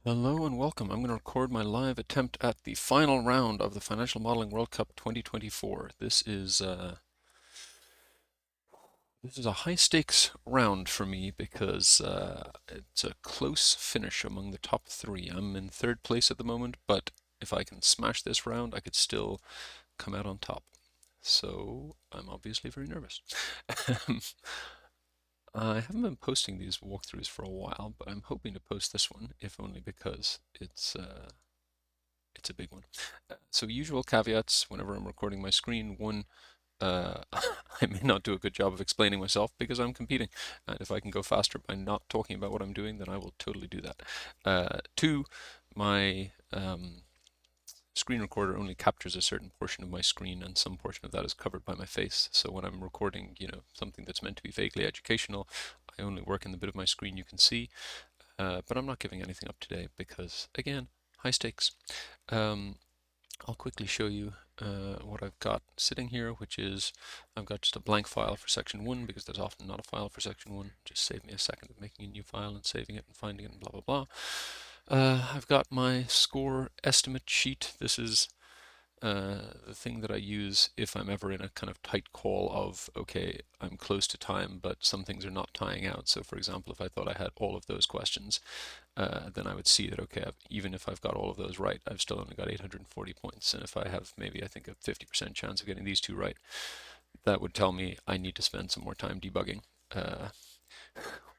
Hello and welcome. I'm going to record my live attempt at the final round of the Financial Modeling World Cup 2024. This is a high stakes round for me because it's a close finish among the top three. I'm in third place at the moment, but if I can smash this round, I could still come out on top. So I'm obviously very nervous. I haven't been posting these walkthroughs for a while, but I'm hoping to post this one, if only because it's a big one. So usual caveats whenever I'm recording my screen. One, I may not do a good job of explaining myself because I'm competing. And if I can go faster by not talking about what I'm doing, then I will totally do that. Two, my screen recorder only captures a certain portion of my screen, and some portion of that is covered by my face. So when I'm recording, something that's meant to be vaguely educational, I only work in the bit of my screen you can see. But I'm not giving anything up today because, again, high stakes. I'll quickly show you what I've got sitting here, which is I've got just a blank file for section 1 because there's often not a file for section 1. Just save me a second of making a new file and saving it and finding it and blah blah blah. I've got my score estimate sheet. This is the thing that I use if I'm ever in a kind of tight call of, okay, I'm close to time, but some things are not tying out. So for example, if I thought I had all of those questions, then I would see that, okay, even if I've got all of those right, I've still only got 840 points. And if I have maybe, I think, a 50% chance of getting these two right, that would tell me I need to spend some more time debugging.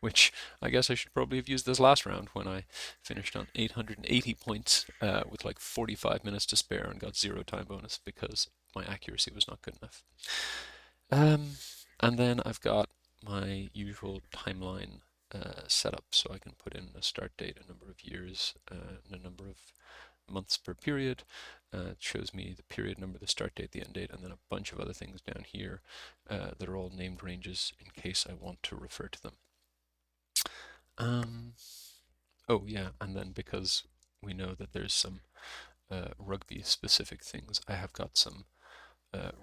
Which I guess I should probably have used this last round when I finished on 880 points with like 45 minutes to spare and got 0 time bonus because my accuracy was not good enough. And then I've got my usual timeline set up so I can put in a start date, a number of years, and a number of months per period. It shows me the period number, the start date, the end date, and then a bunch of other things down here that are all named ranges in case I want to refer to them. Oh yeah, and then because we know that there's some rugby specific things, I have got some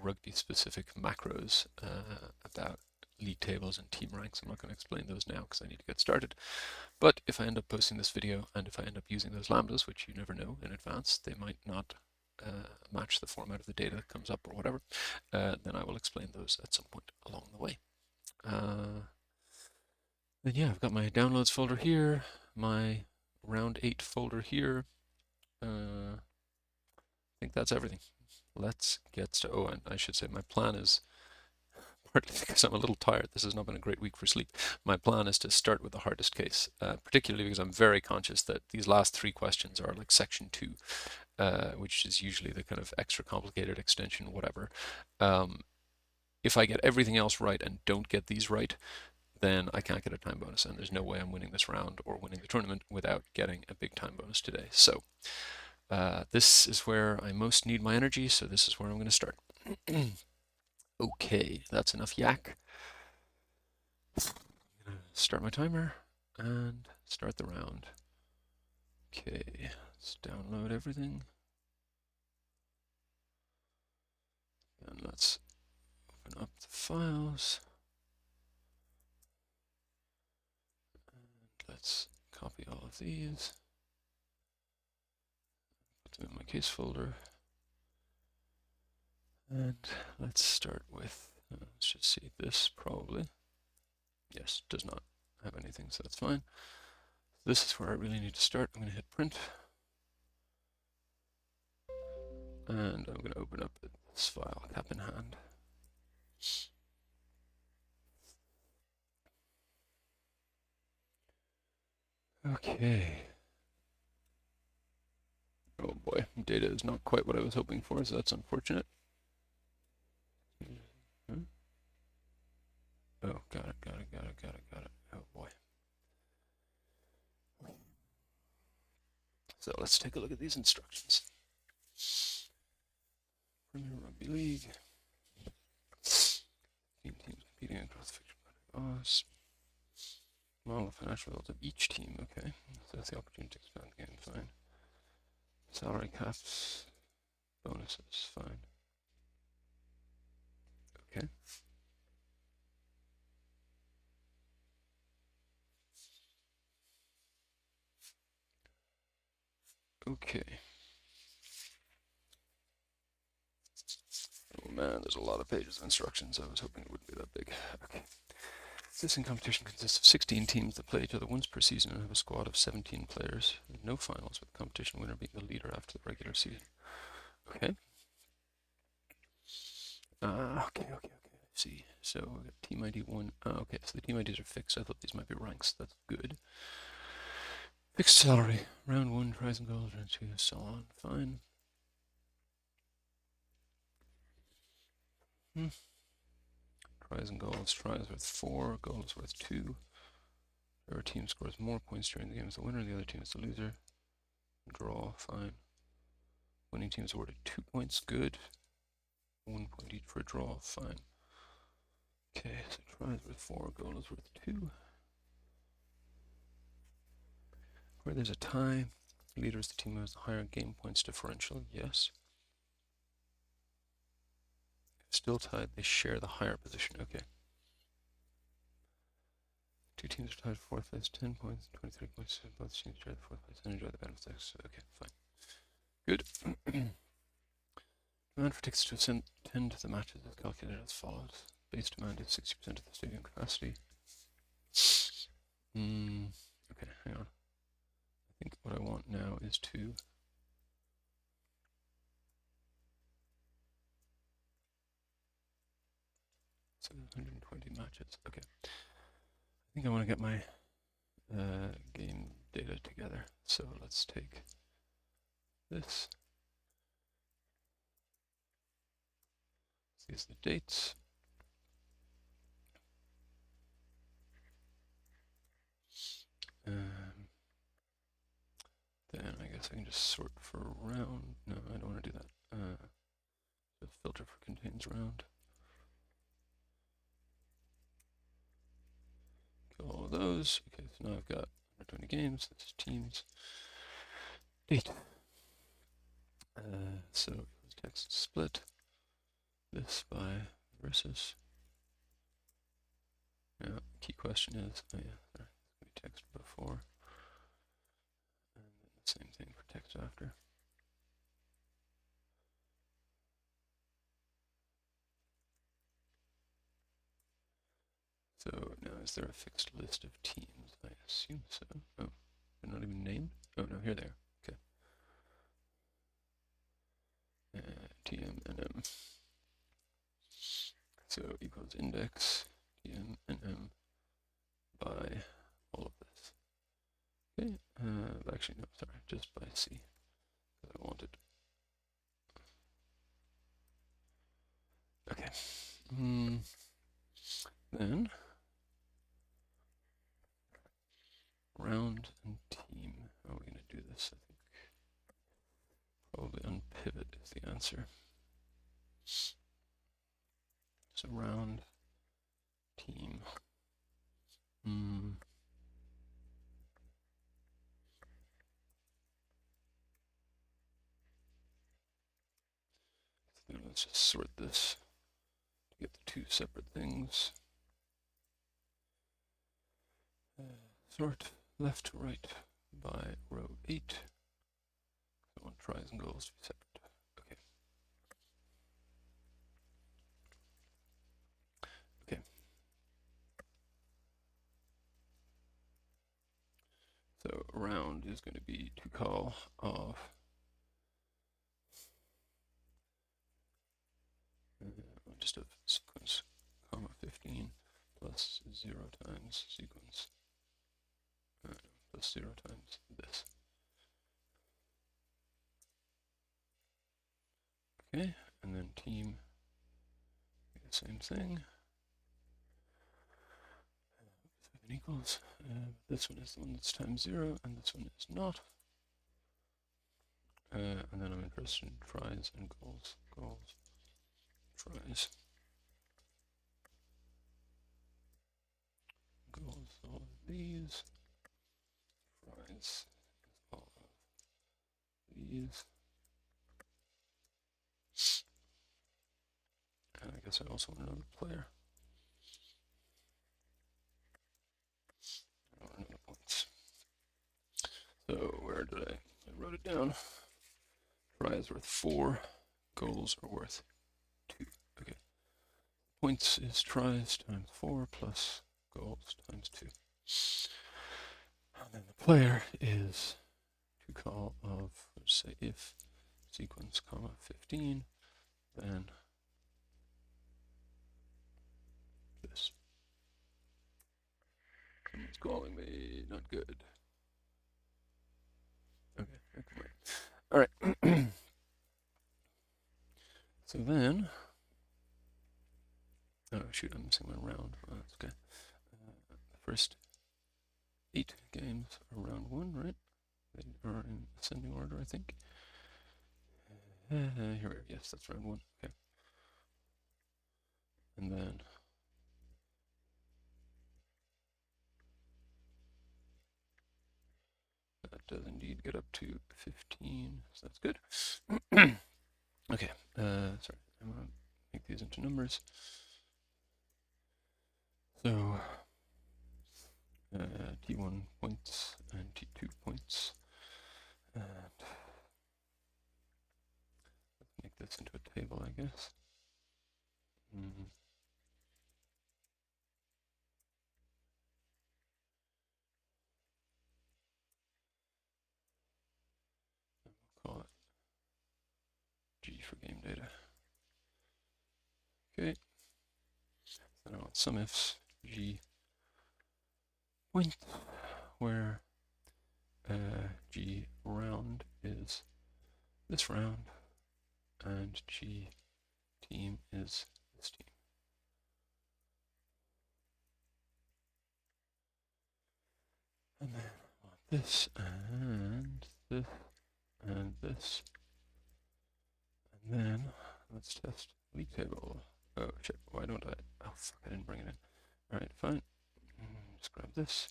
rugby specific macros about league tables and team ranks. I'm not going to explain those now because I need to get started. But if I end up posting this video and if I end up using those lambdas, which you never know in advance, they might not match the format of the data that comes up or whatever, then I will explain those at some point along the way. Then yeah, I've got my downloads folder here, my round 8 folder here. I think that's everything. Let's get started. Oh, and I should say my plan is, partly because I'm a little tired, this has not been a great week for sleep. My plan is to start with the hardest case, particularly because I'm very conscious that these last 3 questions are like section 2, which is usually the kind of extra complicated extension, whatever. If I get everything else right and don't get these right, then I can't get a time bonus, and there's no way I'm winning this round or winning the tournament without getting a big time bonus today. So this is where I most need my energy, so this is where I'm going to start. Okay, that's enough yak. I'm going to start my timer and start the round. Okay, let's download everything. And let's open up the files. And let's copy all of these. Put them in my case folder. And let's start with, let's just see, this probably. Yes, does not have anything, so that's fine. This is where I really need to start. I'm going to hit print. And I'm going to open up this file, cap in hand. Okay. Oh boy, data is not quite what I was hoping for, so that's unfortunate. Oh, got it. Oh boy. So let's take a look at these instructions. Premier Rugby League. Teams competing across the fiction boss. Model of financial results of each team. Okay. So that's the opportunity to expand the game. Fine. Salary caps. Bonuses. Fine. Okay. Okay. Oh man, there's a lot of pages of instructions. I was hoping it wouldn't be that big. Okay. This competition consists of 16 teams that play each other once per season and have a squad of 17 players. No finals, with the competition winner being the leader after the regular season. Okay. Okay. See, so we got team ID 1. Okay, so the team IDs are fixed. I thought these might be ranks. That's good. Fixed salary. Round 1, tries and goals. Round 2, so on. Fine. Tries and goals. Tries worth 4. Goals worth 2. Whoever team scores more points during the game is the winner. The other team is the loser. Draw. Fine. Winning team is awarded 2 points. Good. 1 point each for a draw. Fine. Okay, so tries worth 4. Goals worth 2. Where there's a tie, leader is the team who has the higher game points differential. Yes. Still tied, they share the higher position. Okay. 2 teams are tied for 4th place, 10 points, 23 points. Both teams share the 4th place and enjoy the benefits. Okay, fine. Good. Demand for tickets to attend the matches is calculated as follows. Base demand is 60% of the stadium capacity. Okay, hang on. I think what I want now is to so 120 matches. Okay. I think I want to get my game data together. So let's take this. These are the dates. Then I guess I can just sort for round. No, I don't want to do that. The filter for contains round. Kill all of those. Okay, so now I've got 120 games. This is teams. Date. So text split. This by versus. Now, key question is, oh yeah, sorry, it's going to be text before. And then the same thing for text after. So now, is there a fixed list of teams? I assume so. Oh, they're not even named? Oh no, here they are. Okay. TM and M. So equals index TM and M by all of this. Okay. Actually, no, sorry, just by C. Because I want it. Okay. Then round and team. How are we going to do this? I think probably unpivot is the answer. So round, team. So let's just sort this to get the 2 separate things. Sort left to right by row 8. I want tries and goals to be separate. Okay. Okay. So round is going to be to call of just a sequence, comma 15 plus 0 times sequence plus 0 times this. Okay, and then team, the same thing. Equals. This one is the one that's times 0, and this one is not. And then I'm interested in tries and goals. Goals, tries, goals, all of these. Tries, all of these. And I guess I also want another player. I want another points. So where did I wrote it down. Try is worth 4. Goals are worth 2. Okay. Points is tries times 4 plus goals times 2. And then the player is to call of, let's say, if sequence, comma, 15, then this. Someone's calling me, not good. Okay, come on. All right. So then, oh shoot, I'm missing one round. Oh, that's okay. The first 8 games are round 1, right? They are in ascending order, I think. Here we are. Yes, that's round 1. Okay. And then that does indeed get up to 15, so that's good. Okay, sorry, I'm gonna make these into numbers. So T1 points and T2 points, and let's make this into a table, I guess. We'll call it G for game data. Okay, so now it's some ifs G point, where G round is this round, and G team is this team. And then I want this, and this, and this. And then let's test league table. Oh shit, why don't I? Oh fuck, I didn't bring it in. Alright, fine. Just grab this.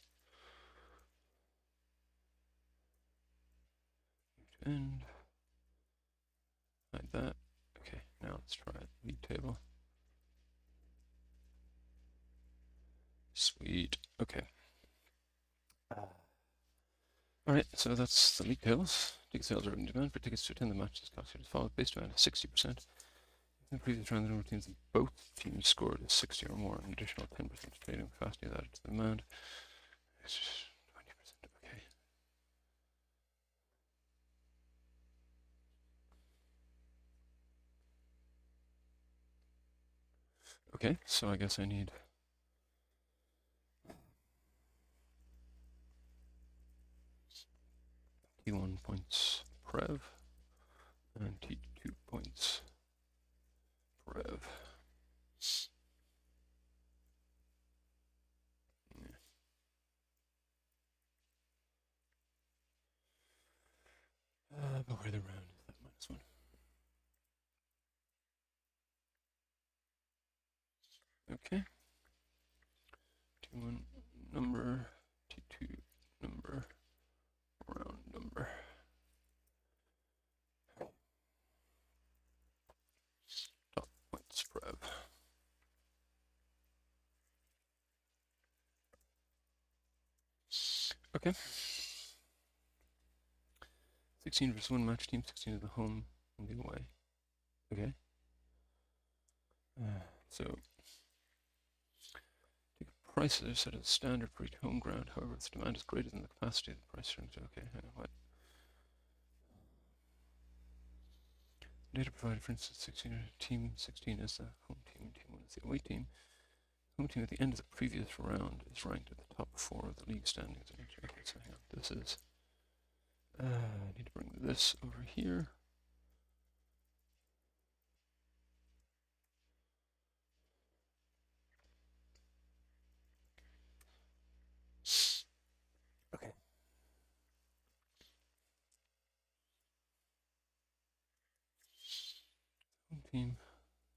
End. Like that. Okay, now let's try league table. Sweet. Okay. Alright, so that's the league tables. Ticket sales are in demand for tickets to attend the match. This calculated as follows. Base demand is 60%. In the previous round, the number of teams that both teams scored is 60 or more. An additional 10% trading capacity is added to the demand. It's just 20%. Okay. Okay, so I guess I need T1 points Prev and T2 points Prev. But where the round is that -1. Okay. T1 number, T2 number, round number. Dot points Prev. Okay. 16 versus 1 match team, 16 is the home and the away. Okay. So ticket prices are set as standard for each home ground. However, if the demand is greater than the capacity, the price shrinks. Okay. What? Data provided, for instance, 16 team 16 is the home team and team 1 is the away team. Home team at the end of the previous round is ranked at the top 4 of the league standings. Okay, so hang on. This is. I need to bring this over here. Okay. Home team,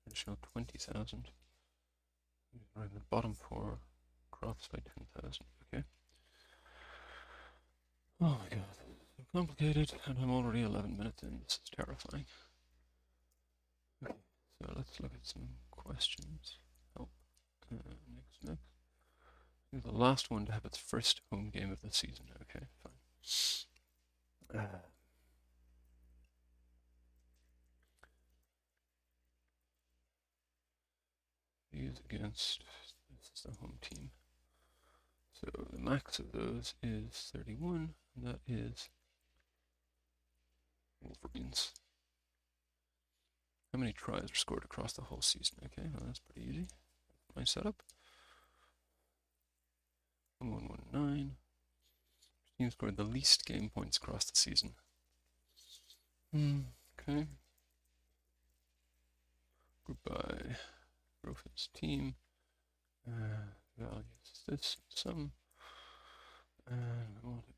additional 20,000. Right, the bottom 4 crops by 10,000. Okay. Oh my god, so complicated, and I'm already 11 minutes in. This is terrifying. Okay, so let's look at some questions. Help. Next. The last one to have its first home game of the season. Okay, fine. is against, this is the home team. So the max of those is 31, and that is Wolverines. How many tries are scored across the whole season? Okay, well, that's pretty easy. My setup. 119. Team scored the least game points across the season. Okay. Group by Rofus team. Values this sum. And we want it.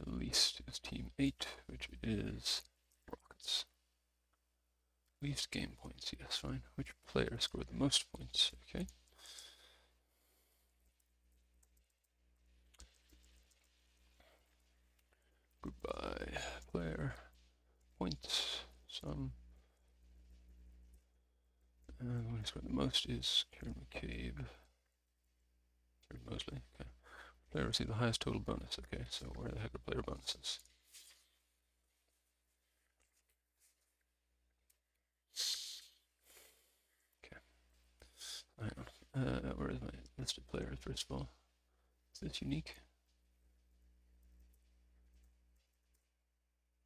The least is team 8, which is Rockets. Least game points, yes, fine. Which player scored the most points? Okay. Group by player, points, sum. And the one who scored the most is Kieran McCabe. Kieran Mosley, okay. Player received the highest total bonus, okay, so where the heck are player bonuses? Okay. Hang on. Where is my list of players, first of all? Is this unique?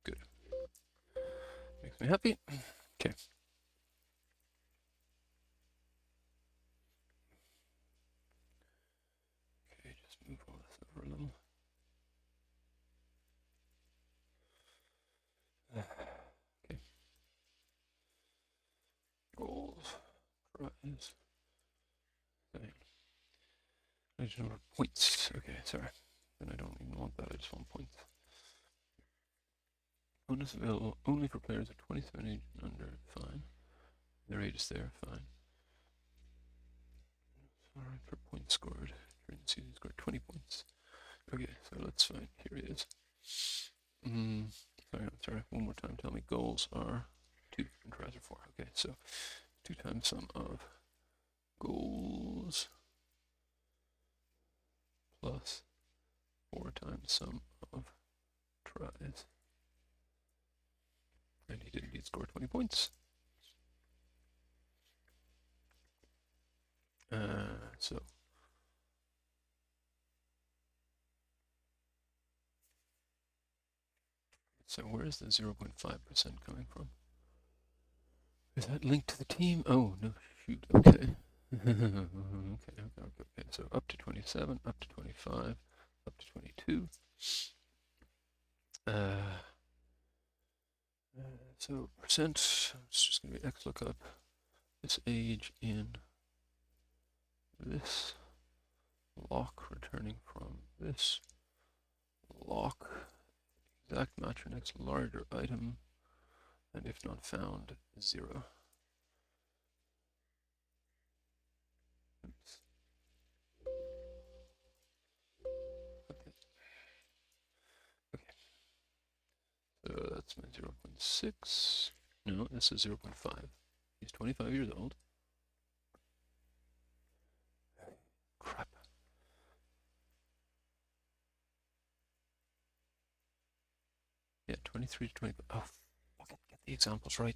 Good. Makes me happy. Okay. Okay, just move all this over a little. Okay. Goals. Tries. I just want points. Okay, sorry. Then I don't even want that, I just want points. Bonus available only for players of 27 age and under, fine. Their age is there, fine. Alright, per point scored. During the season, scored 20 points. Okay, so let's find, here he is. Sorry, one more time, tell me goals are 2 and tries are 4. Okay, so 2 times sum of goals plus 4 times sum of tries. And he did indeed score 20 points. So where is the 0.5% coming from? Is that linked to the team? Oh, no, shoot, okay. Okay. So up to 27, up to 25, up to 22. So percent, it's just going to be X lookup, this age in this lock returning from this lock, exact match your next larger item, and if not found, 0. Oops. Okay. So that's my 0.6. No, this is 0.5. He's 25 years old. Crap. Yeah, 23 to 25. Oh, fuck it, get the examples right.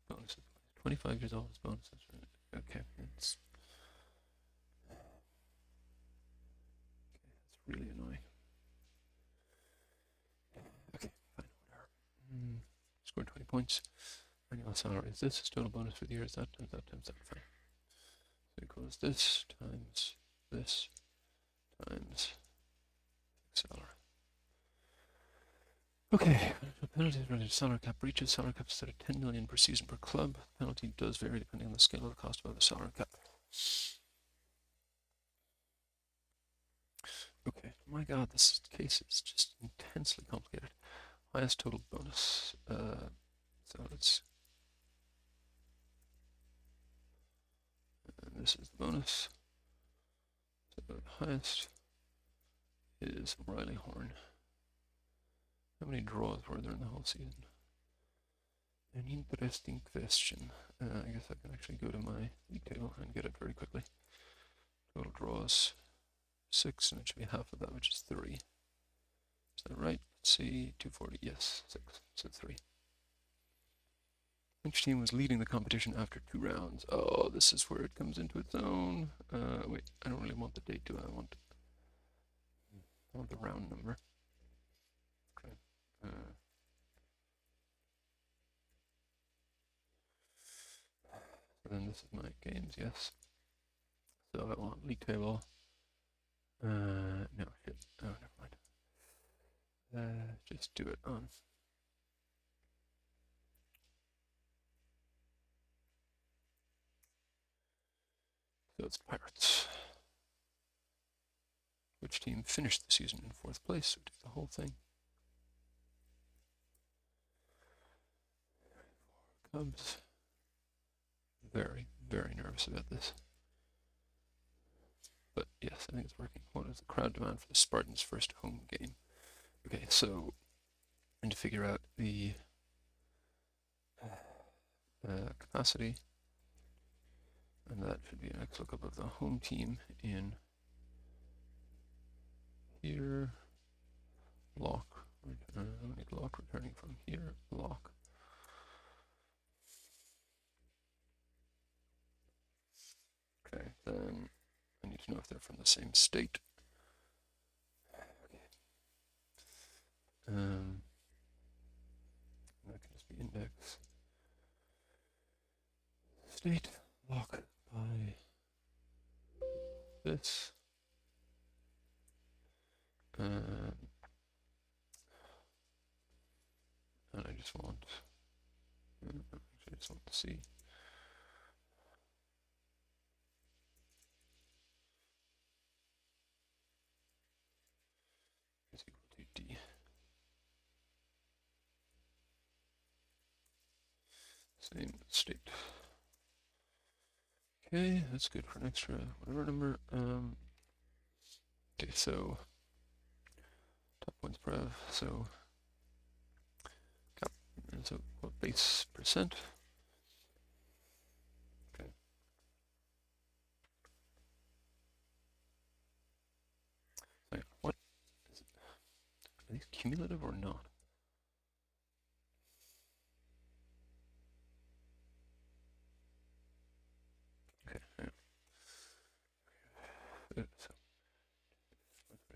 Bonuses. 25 years old is bonuses. Okay, that's really annoying. Okay, fine, whatever. Scored 20 points. Annual salary is this. His total bonus for the year is that times that times that. Fine. So equals this times this times salary. Okay, penalties related to salary cap breaches. Salary cap is set at 10 million per season per club. The penalty does vary depending on the scale of the cost above the salary cap. Okay, my god, this case is just intensely complicated. Highest total bonus. So let's. And this is the bonus. So the highest is Riley Horn. How many draws were there in the whole season? An interesting question. I guess I can actually go to my league table and get it very quickly. Total draws 6, and it should be half of that, which is 3. Is that right? Let's see, 240. Yes, 6. So 3. Which team was leading the competition after 2 rounds? Oh, this is where it comes into its own. Wait, I don't really want the date, do I? I want the round number. Okay. So then this is my games, yes. So I want league table. No, shit. Oh, never mind. Just do it on. So it's Pirates. Which team finished the season in 4th place? So do the whole thing. Cubs. Very, very nervous about this. But yes, I think it's working. What is the crowd demand for the Spartans' first home game? Okay, so I need to figure out the capacity, and that should be an XLOOKUP of the home team in here. Lock. I need lock returning from here. Lock. Okay, then I need to know if they're from the same state. Okay. That can just be index. State lock by this. And I just want, actually I just want to see. Is equal to D. Same state. Okay, that's good for an extra whatever number. Okay, so top points per rev. So what base percent? Okay. So yeah, what is it? Are these cumulative or not? Okay. Yeah. So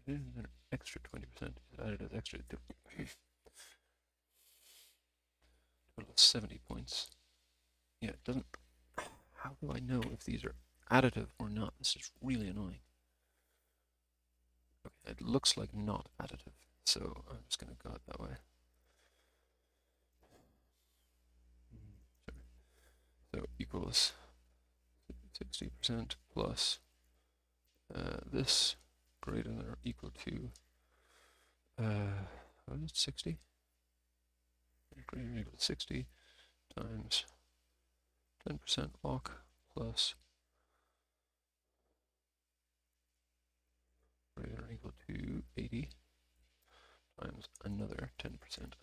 an extra 20% is added as extra. Total of 70 points. Yeah, it doesn't. How do I know if these are additive or not? This is really annoying. Okay, it looks like not additive, so I'm just going to go it that way. So equals 60% plus this greater than or equal to what is it, 60? Greater than or equal to 60 times 10% lock plus greater than or equal to 80 times another 10%,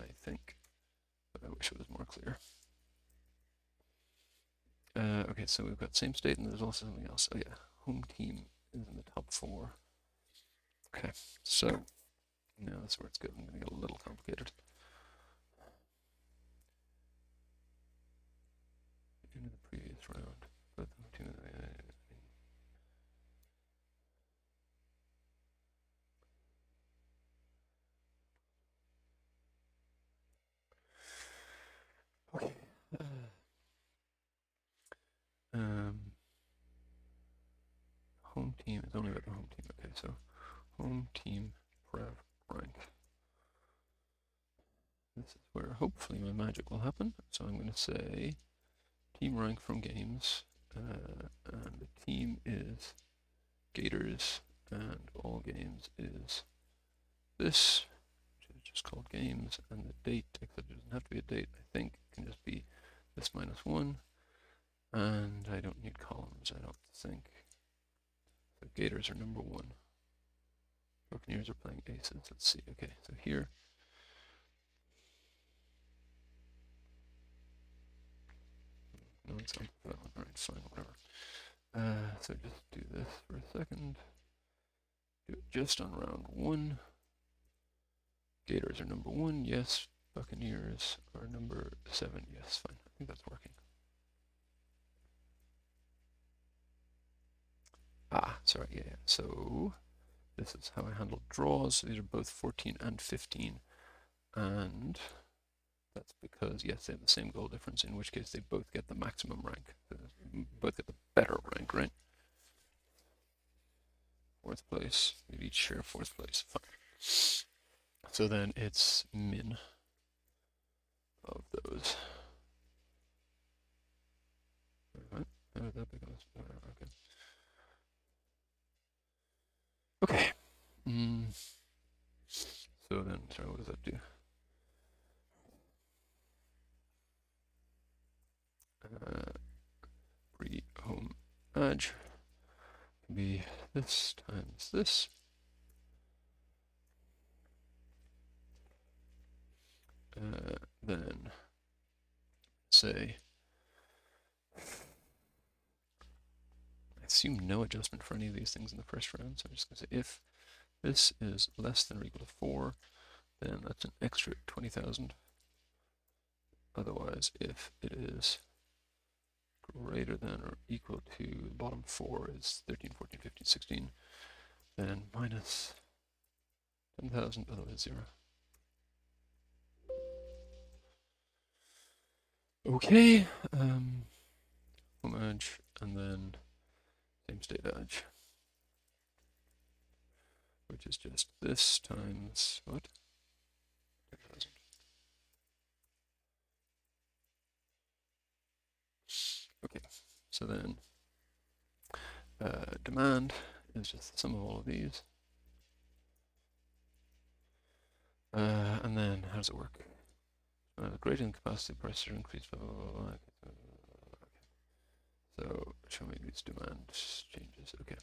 I think. But I wish it was more clear. Okay, so we've got same state, and there's also something else. Oh yeah, home team is in the top 4. Okay, so now that's where it's good. I'm going to get a little complicated. In the previous round, but okay. Home team is only about the home team. Okay, so home team prev rank. This is where hopefully my magic will happen. So I'm going to say team rank from games, and the team is Gators, and all games is this, which is just called games, and the date, except it doesn't have to be a date, I think it can just be this -1, and I don't need columns, I don't think. So Gators are number 1. Buccaneers are playing aces. Let's see. Okay, so here. No, it's on that one. All right, fine, whatever. So just do this for a second. Do it just on round 1. Gators are number 1. Yes. Buccaneers are number 7. Yes, fine. think that's working. Sorry, yeah. So this is how I handle draws. These are both 14 and 15. And that's because, yes, they have the same goal difference, in which case they both get the maximum rank. Both get the better rank, right? Fourth place. We each share fourth place. Fine. So then it's min of those. How did that become? Okay. Okay. So then, sorry, what does that do? Pre-home edge can be this times this. Then say, I assume no adjustment for any of these things in the first round, so I'm just going to say if this is less than or equal to 4, then that's an extra 20,000. Otherwise, if it is greater than or equal to the bottom 4 is 13, 14, 15, 16, then minus 10,000, otherwise 0. Okay, home edge, and then same state edge, which is just this times what? 10,000. Okay, so then demand is just the sum of all of these. And then how does it work? Greater than capacity, prices are increased, blah, blah, blah, blah. Okay. So show me these demand changes. Okay.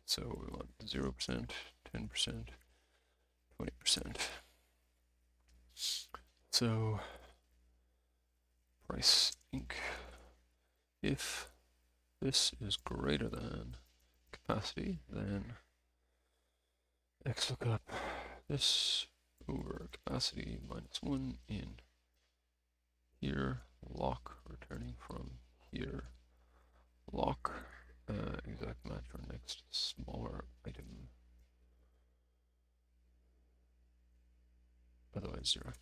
So we want 0%, 10%, 20%. So price inc. If this is greater than capacity, then X lookup this over capacity minus 1 in here, lock returning from here, lock exact match for next smaller item, otherwise 0.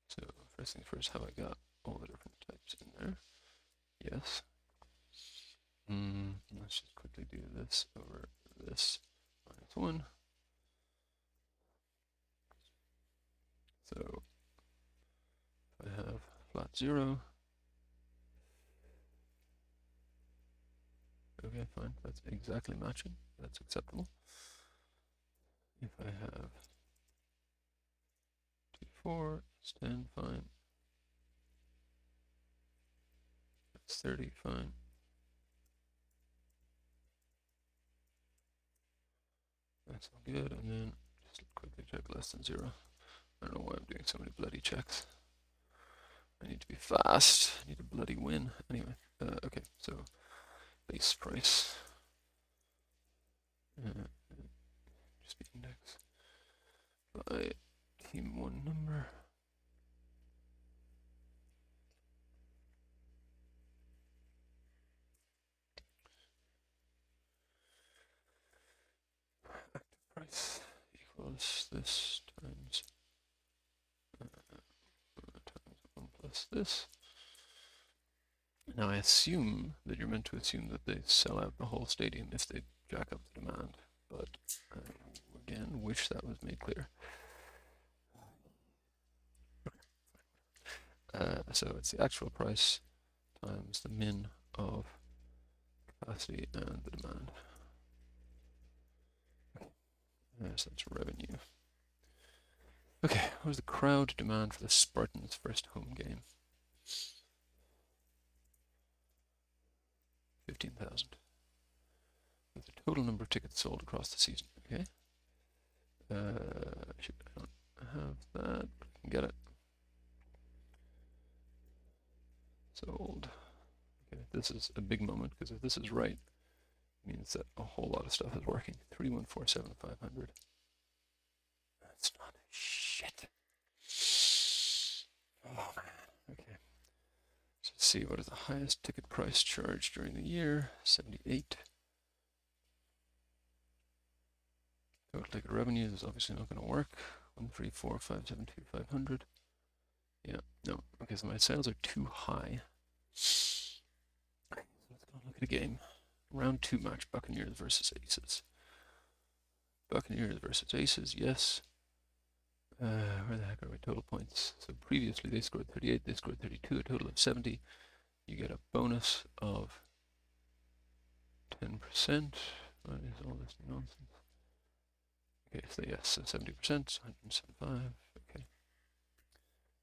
So first things first, have I got all the different types in there? Yes. Let's just quickly do this over this minus 1. So if I have flat 0, okay, fine, that's exactly matching, that's acceptable. If I have 2, 4, it's 10, fine. That's 30, fine. That's all good, and then just quickly check less than 0. I don't know why I'm doing so many bloody checks. I need to be fast. I need a bloody win. Anyway, okay, so base price. Just be index by team 1 number. Active price equals this times 1 plus this. Now I assume that you're meant to assume that they sell out the whole stadium if they jack up the demand, but I again wish that was made clear. So it's the actual price times the min of capacity and the demand. So that's revenue. Okay, what was the crowd demand for the Spartans' first home game? 15,000. With the total number of tickets sold across the season. Okay. Shoot, I don't have that, but I can get it. Sold. Okay, this is a big moment because if this is right, means that a whole lot of stuff is working. 3147500. That's not shit. Oh man. Okay. So let's see, what is the highest ticket price charged during the year? 78. Total ticket revenues is obviously not going to work. 134572500. Yeah, no. Okay, so my sales are too high. So let's go look at a game. Round 2 match, Buccaneers versus Aces. Buccaneers versus Aces, yes. Where the heck are we? Total points. So previously they scored 38, they scored 32, a total of 70. You get a bonus of 10%. What is all this nonsense? Okay, so yes, so 70%, 175. Okay.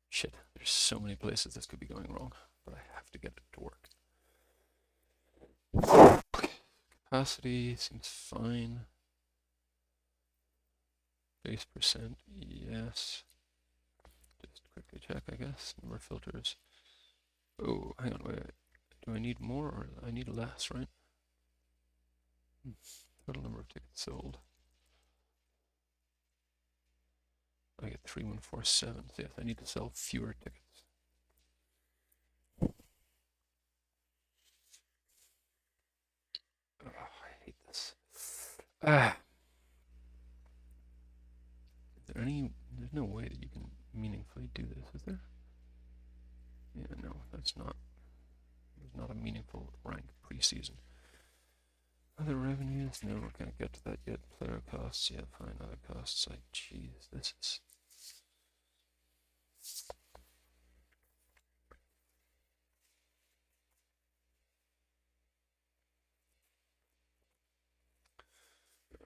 Shit, there's so many places this could be going wrong, but I have to get it to work. Capacity seems fine. Base percent, yes. Just quickly check, I guess. Number of filters. Oh, hang on, wait. Do I need more or I need less, right? Total number of tickets sold. I get 3147. So yes, I need to sell fewer tickets. Oh, I hate this. Is there any? There's no way that you can meaningfully do this, is there? Yeah, no, that's not. There's not a meaningful rank preseason. Other revenues? No, we're gonna get to that yet. Player costs, yeah, fine. Other costs, like, jeez, this is.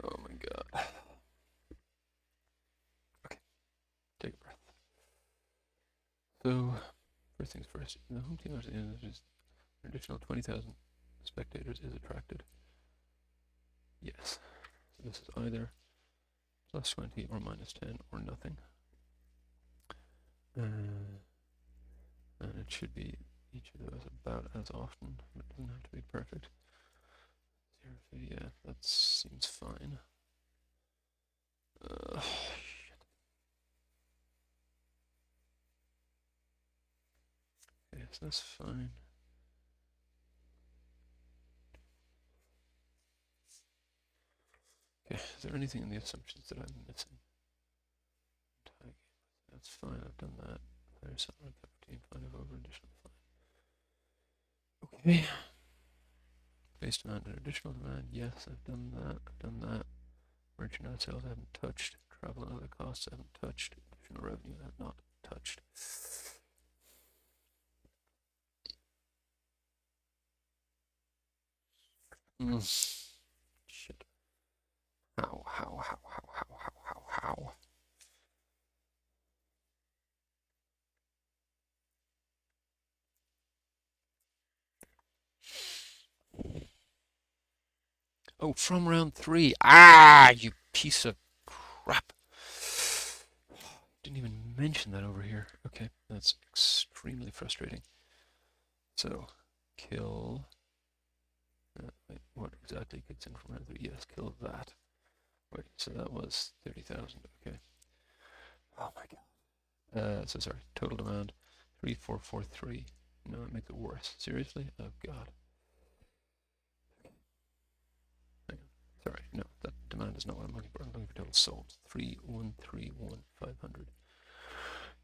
Oh my god. Okay, take a breath. So, first things first, the home team is an additional 20,000 spectators is attracted. Yes. So this is either plus 20 or minus 10 or nothing. And it should be each of those about as often, but it doesn't have to be perfect. 0, yeah, that seems fine. Shit. Okay, so that's fine. Okay, is there anything in the assumptions that I'm missing? That's fine, I've done that. There's something like 15, 5 over additional 5. Okay. Base demand and additional demand, yes, I've done that, Merchandise sales I haven't touched. Travel and other costs I haven't touched. Additional revenue I have not touched. Shit. How? Oh, from round 3. Ah, you piece of crap. Didn't even mention that over here. Okay, that's extremely frustrating. So, kill. Wait, what exactly gets in from round 3? Yes, kill that. Wait, so that was 30,000. Okay. Oh my god. So sorry. Total demand 3443. No, it makes it worse. Seriously? Oh god. Hang on. Sorry, no, that demand is not what I'm looking for. I'm looking for total sold. 3131,500.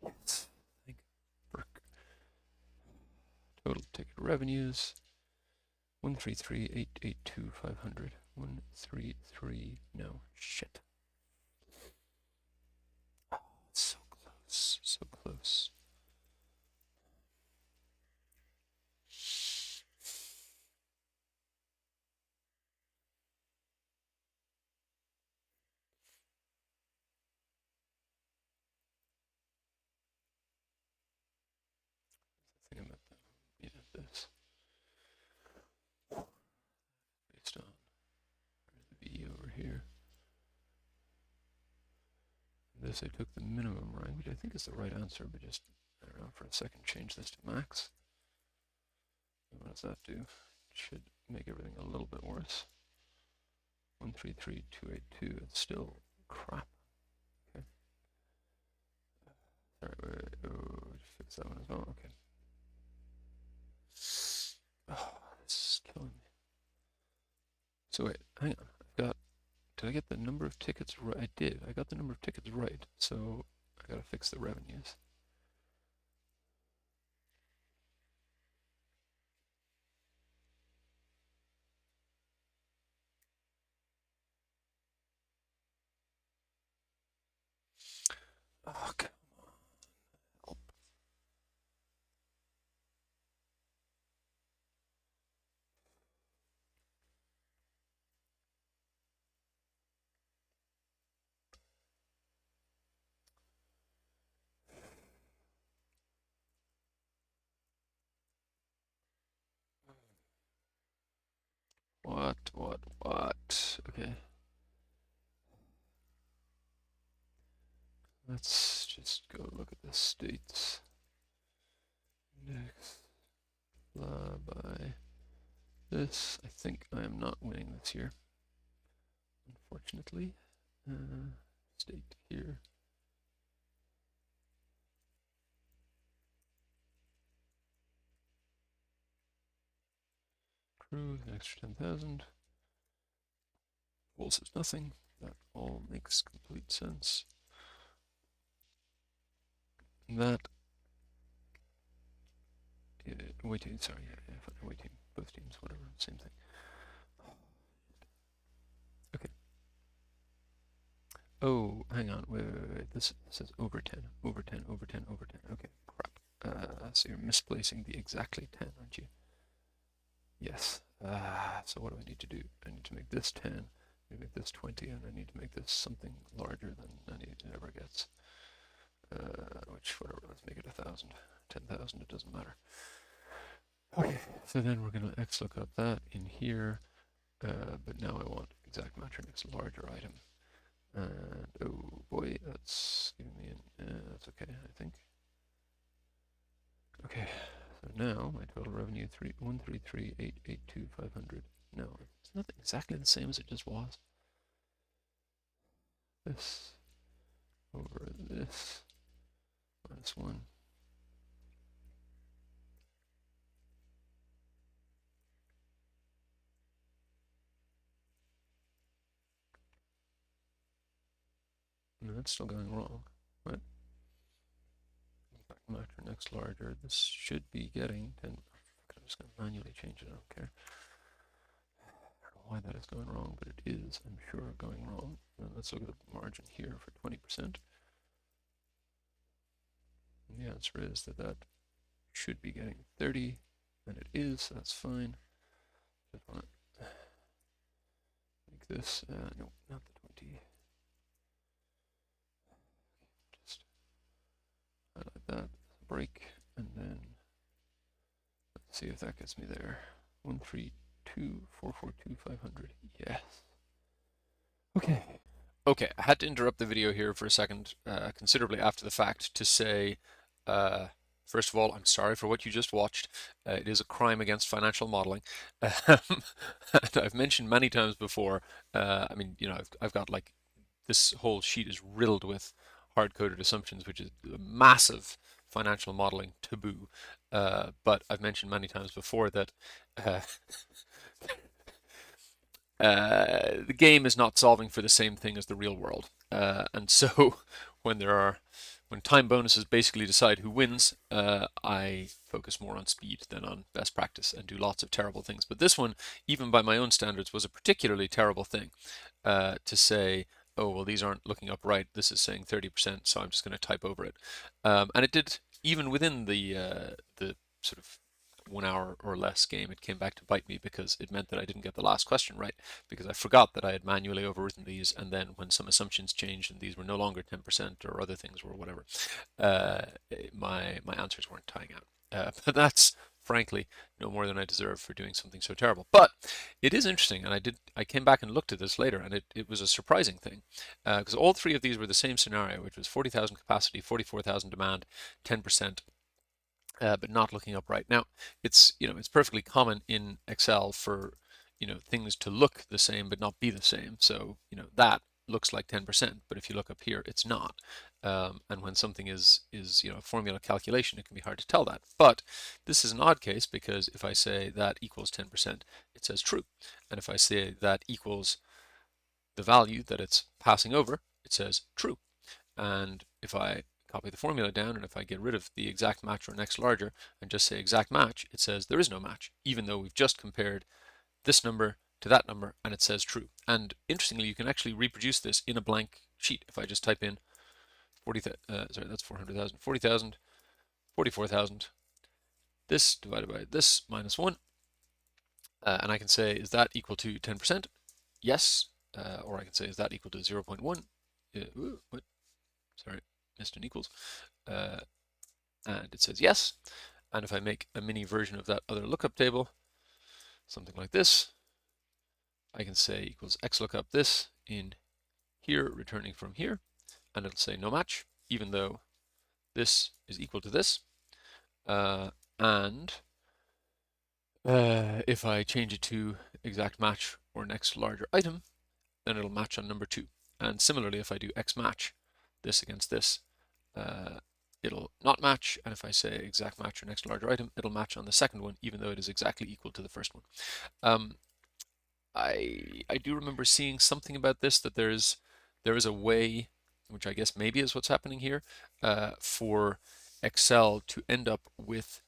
Yes. Thank Burke. Total ticket revenues 133,882,500. 133. No, shit. Oh, so close. So close. Thing about that. Yeah, this. Based on the V over here. This I took the minimum rank, which I think is the right answer, but just, I don't know, for a second change this to max. And what does that do? It should make everything a little bit worse. 133282. It's still crap. Okay. Sorry, fix that one as well. Okay. Oh, this is killing me. So wait, hang on. Did I get the number of tickets right? I did. I got the number of tickets right. So I gotta fix the revenues. Oh, come on. What? Okay. Let's just go look at the states. Index. Blah by this. I think I am not winning this year. Unfortunately. State here. Crew, an extra 10,000. Wolves is nothing. That all makes complete sense. That waiting, sorry, waiting, both teams, whatever, same thing. Okay. Oh, hang on, wait. This says over 10, over 10, over 10, over 10. Okay, crap. So you're misplacing the exactly 10, aren't you? Yes. So what do I need to do? I need to make this 10, I need to make this 20, and I need to make this something larger than any it ever gets. Whatever, let's make it 1,000, 10,000, it doesn't matter. Okay, so then we're going to XLOOKUP that in here, but now I want exact match our next larger item. And oh boy, that's giving me that's okay, I think. Okay, so now my total revenue 133,882,500. No, it's not exactly the same as it just was. This over this minus 1. No, that's still going wrong. What? Match our next larger. This should be getting 10. I'm just going to manually change it. I don't care. I don't know why that is going wrong, but it is, I'm sure, going wrong. And let's look at the margin here for 20%. And the answer is that should be getting 30, and it is, so that's fine. Just want to make this, no, not the 20. Just highlight that, break, and then let's see if that gets me there. 132,442,500. Yes. Okay. Okay, I had to interrupt the video here for a second, considerably after the fact, to say, first of all, I'm sorry for what you just watched. It is a crime against financial modeling. And I've mentioned many times before, I mean, you know, I've got like, this whole sheet is riddled with hard-coded assumptions, which is a massive financial modeling taboo. But I've mentioned many times before that the game is not solving for the same thing as the real world. And so when time bonuses basically decide who wins, I focus more on speed than on best practice and do lots of terrible things. But this one, even by my own standards, was a particularly terrible thing to say, oh, well, these aren't looking up right. This is saying 30%, so I'm just going to type over it. And it did, even within the sort of 1 hour or less game, it came back to bite me because it meant that I didn't get the last question right, because I forgot that I had manually overwritten these, and then when some assumptions changed and these were no longer 10% or other things were whatever, my answers weren't tying out. But that's frankly no more than I deserve for doing something so terrible. But it is interesting, and I came back and looked at this later, and it was a surprising thing, because all three of these were the same scenario, which was 40,000 capacity, 44,000 demand, 10%. But not looking up right. Now, it's perfectly common in Excel for things to look the same but not be the same. So, that looks like 10%, but if you look up here, it's not. And when something is a formula calculation, it can be hard to tell that. But this is an odd case because if I say that equals 10%, it says true. And if I say that equals the value that it's passing over, it says true. And if I copy the formula down and if I get rid of the exact match or next larger and just say exact match, it says there is no match, even though we've just compared this number to that number and it says true. And interestingly, you can actually reproduce this in a blank sheet. If I just type in 40, sorry, that's 400,000, 40,000, 44,000, this divided by this minus 1, and I can say, is that equal to 10%? Yes. Or I can say, is that equal to 0.1? What? Sorry, missed an equals. And it says yes. And if I make a mini version of that other lookup table, something like this, I can say equals x lookup this in here, returning from here, and it'll say no match, even though this is equal to this. And if I change it to exact match or next larger item, then it'll match on number 2. And similarly, if I do x match this against this, it'll not match. And if I say exact match or next larger item, it'll match on the second one, even though it is exactly equal to the first one. I do remember seeing something about this, that there is a way, which I guess maybe is what's happening here, for Excel to end up with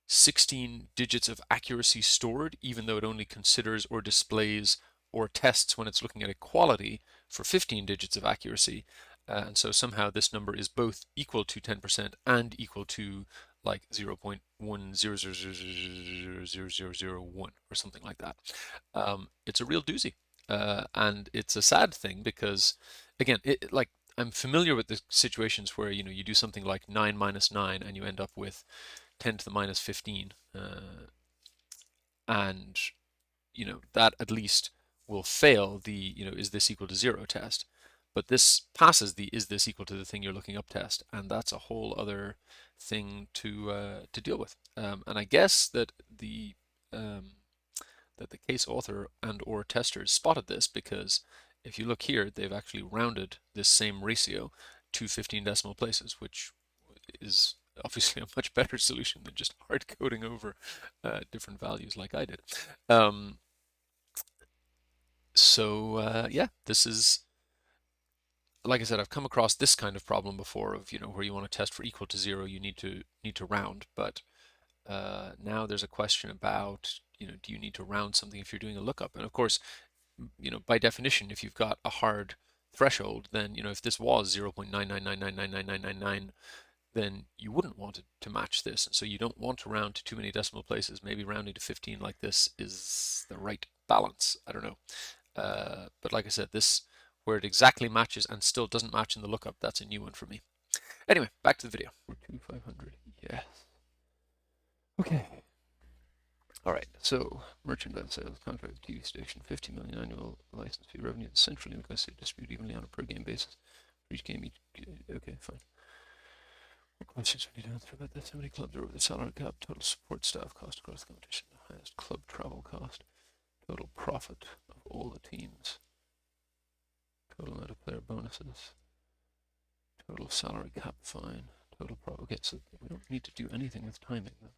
16 digits of accuracy stored, even though it only considers or displays or tests when it's looking at equality for 15 digits of accuracy. And so somehow this number is both equal to 10% and equal to like 0.100000001 or something like that. It's a real doozy. And it's a sad thing because, again, I'm familiar with the situations where you do something like 9 minus 9 and you end up with 10 to the minus 15, and that at least will fail the is this equal to 0 test. But this passes the is this equal to the thing you're looking up test, and that's a whole other thing to deal with. And I guess that the case author and or testers spotted this, because if you look here, they've actually rounded this same ratio to 15 decimal places, which is obviously a much better solution than just hard coding over different values like I did. Yeah, this is, like I said, I've come across this kind of problem before of where you want to test for equal to 0, you need to round, but now there's a question about do you need to round something if you're doing a lookup? And of course, by definition, if you've got a hard threshold, then if this was 0.999999999, then you wouldn't want it to match this. And so you don't want to round to too many decimal places. Maybe rounding to 15 like this is the right balance. I don't know. But like I said, this, where it exactly matches and still doesn't match in the lookup, that's a new one for me. Anyway, back to the video. 42500, yes. Okay. All right, so merchandise sales contract with TV station, 50 million annual license fee revenue, centrally negotiated, distribute evenly on a per game basis. For each game, okay, fine. What questions we need to answer about this? How many clubs are over the salary cap? Total support staff cost across the competition. Highest club travel cost. Total profit of all the teams. Total amount of player bonuses. Total salary cap fine. Total profit. Okay, so we don't need to do anything with timing then.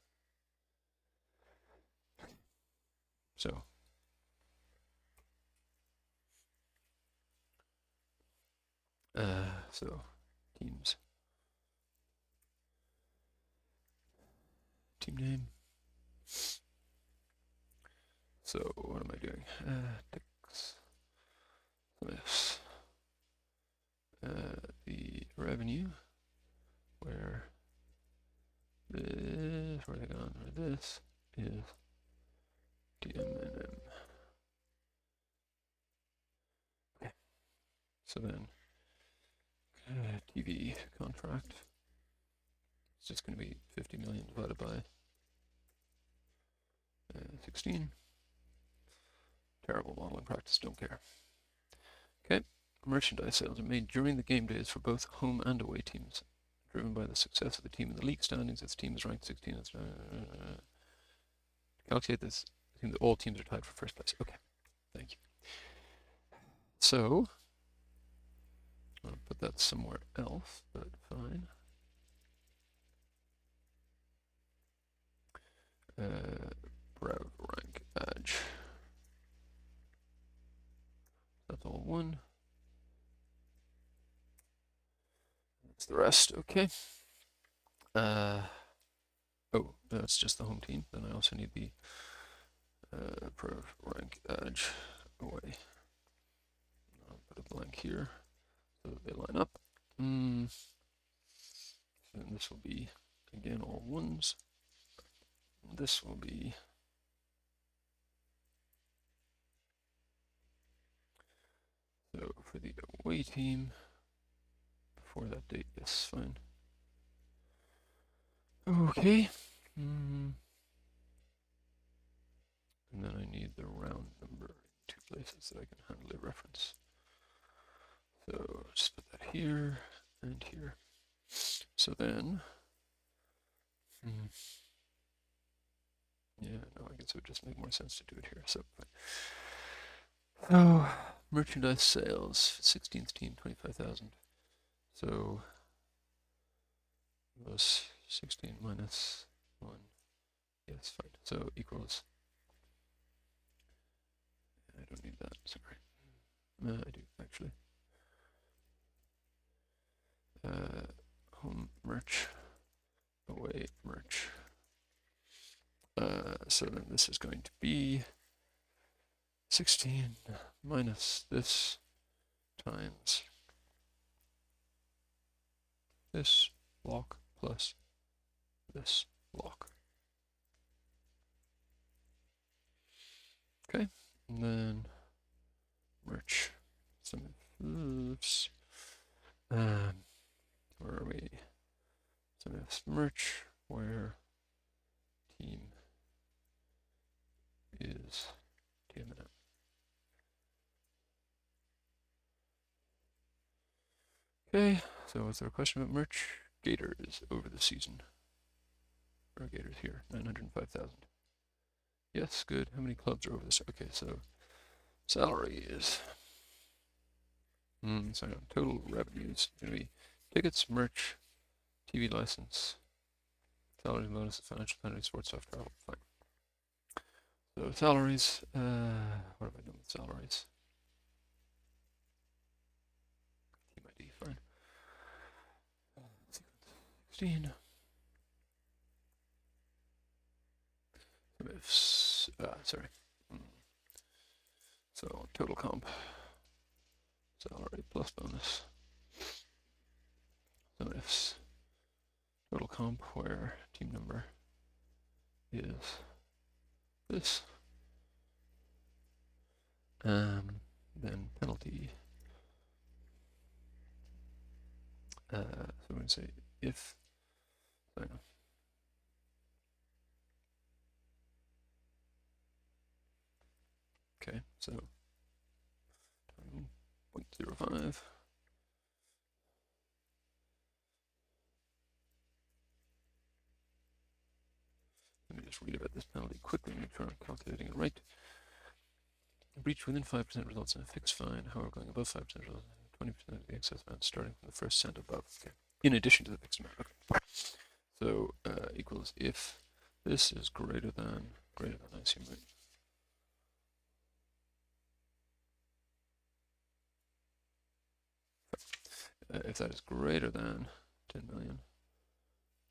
So teams. Team name. So what am I doing? Ticks. This. The revenue. Where this, where they gone? Where this is DMNM. Okay. So then TV contract. It's just going to be 50 million divided by 16. Terrible modeling practice, don't care. Okay, merchandise sales are made during the game days for both home and away teams, driven by the success of the team in the league standings. Its team is ranked 16. To calculate this all teams are tied for first place. Okay, thank you. So I'll put that somewhere else, but fine. Brev rank badge. That's all one. That's the rest. Okay. Oh, that's just the home team. Then I also need the Brev rank badge away. I'll put a blank here so that they line up. And this will be again all ones. This will be so for the away team before that date. Yes, fine. Okay. And then I need the round number in 2 places that I can handle a reference. So just put that here and here. So then, yeah, no, I guess it would just make more sense to do it here. So, oh, merchandise sales, 16th team, 25,000. So plus 16 minus 1. Yes, fine. So equals. I don't need that. Sorry. I do actually. Home merch, away merch. So then this is going to be 16 minus this times this block plus this block. Okay, and then merch. Some oops. Where are we? Some merch where team is TMN. Okay, so is there a question about merch? Gators over the season. Where are Gators here? 905,000. Yes, good. How many clubs are over this? Okay, so salary is. So total revenues going to be tickets, merch, TV license, salaries, bonuses, financial penalties, sports stuff, travel. Fine. So salaries. What have I done with salaries? Team ID. Fine. 16. Ifs. Sorry. So total comp. Salary plus bonus. So ifs. Total comp where team number is this. Then penalty. So I'm going to say if. Okay, so 0.05. Let me just read about this penalty quickly, make sure I'm calculating it right. Breach within 5% results in a fixed fine. However, going above 5% results in 20% of the excess amount starting from the first cent above. Okay. In addition to the fixed amount. Okay. So equals if this is greater than, I assume, right? If that is greater than 10 million,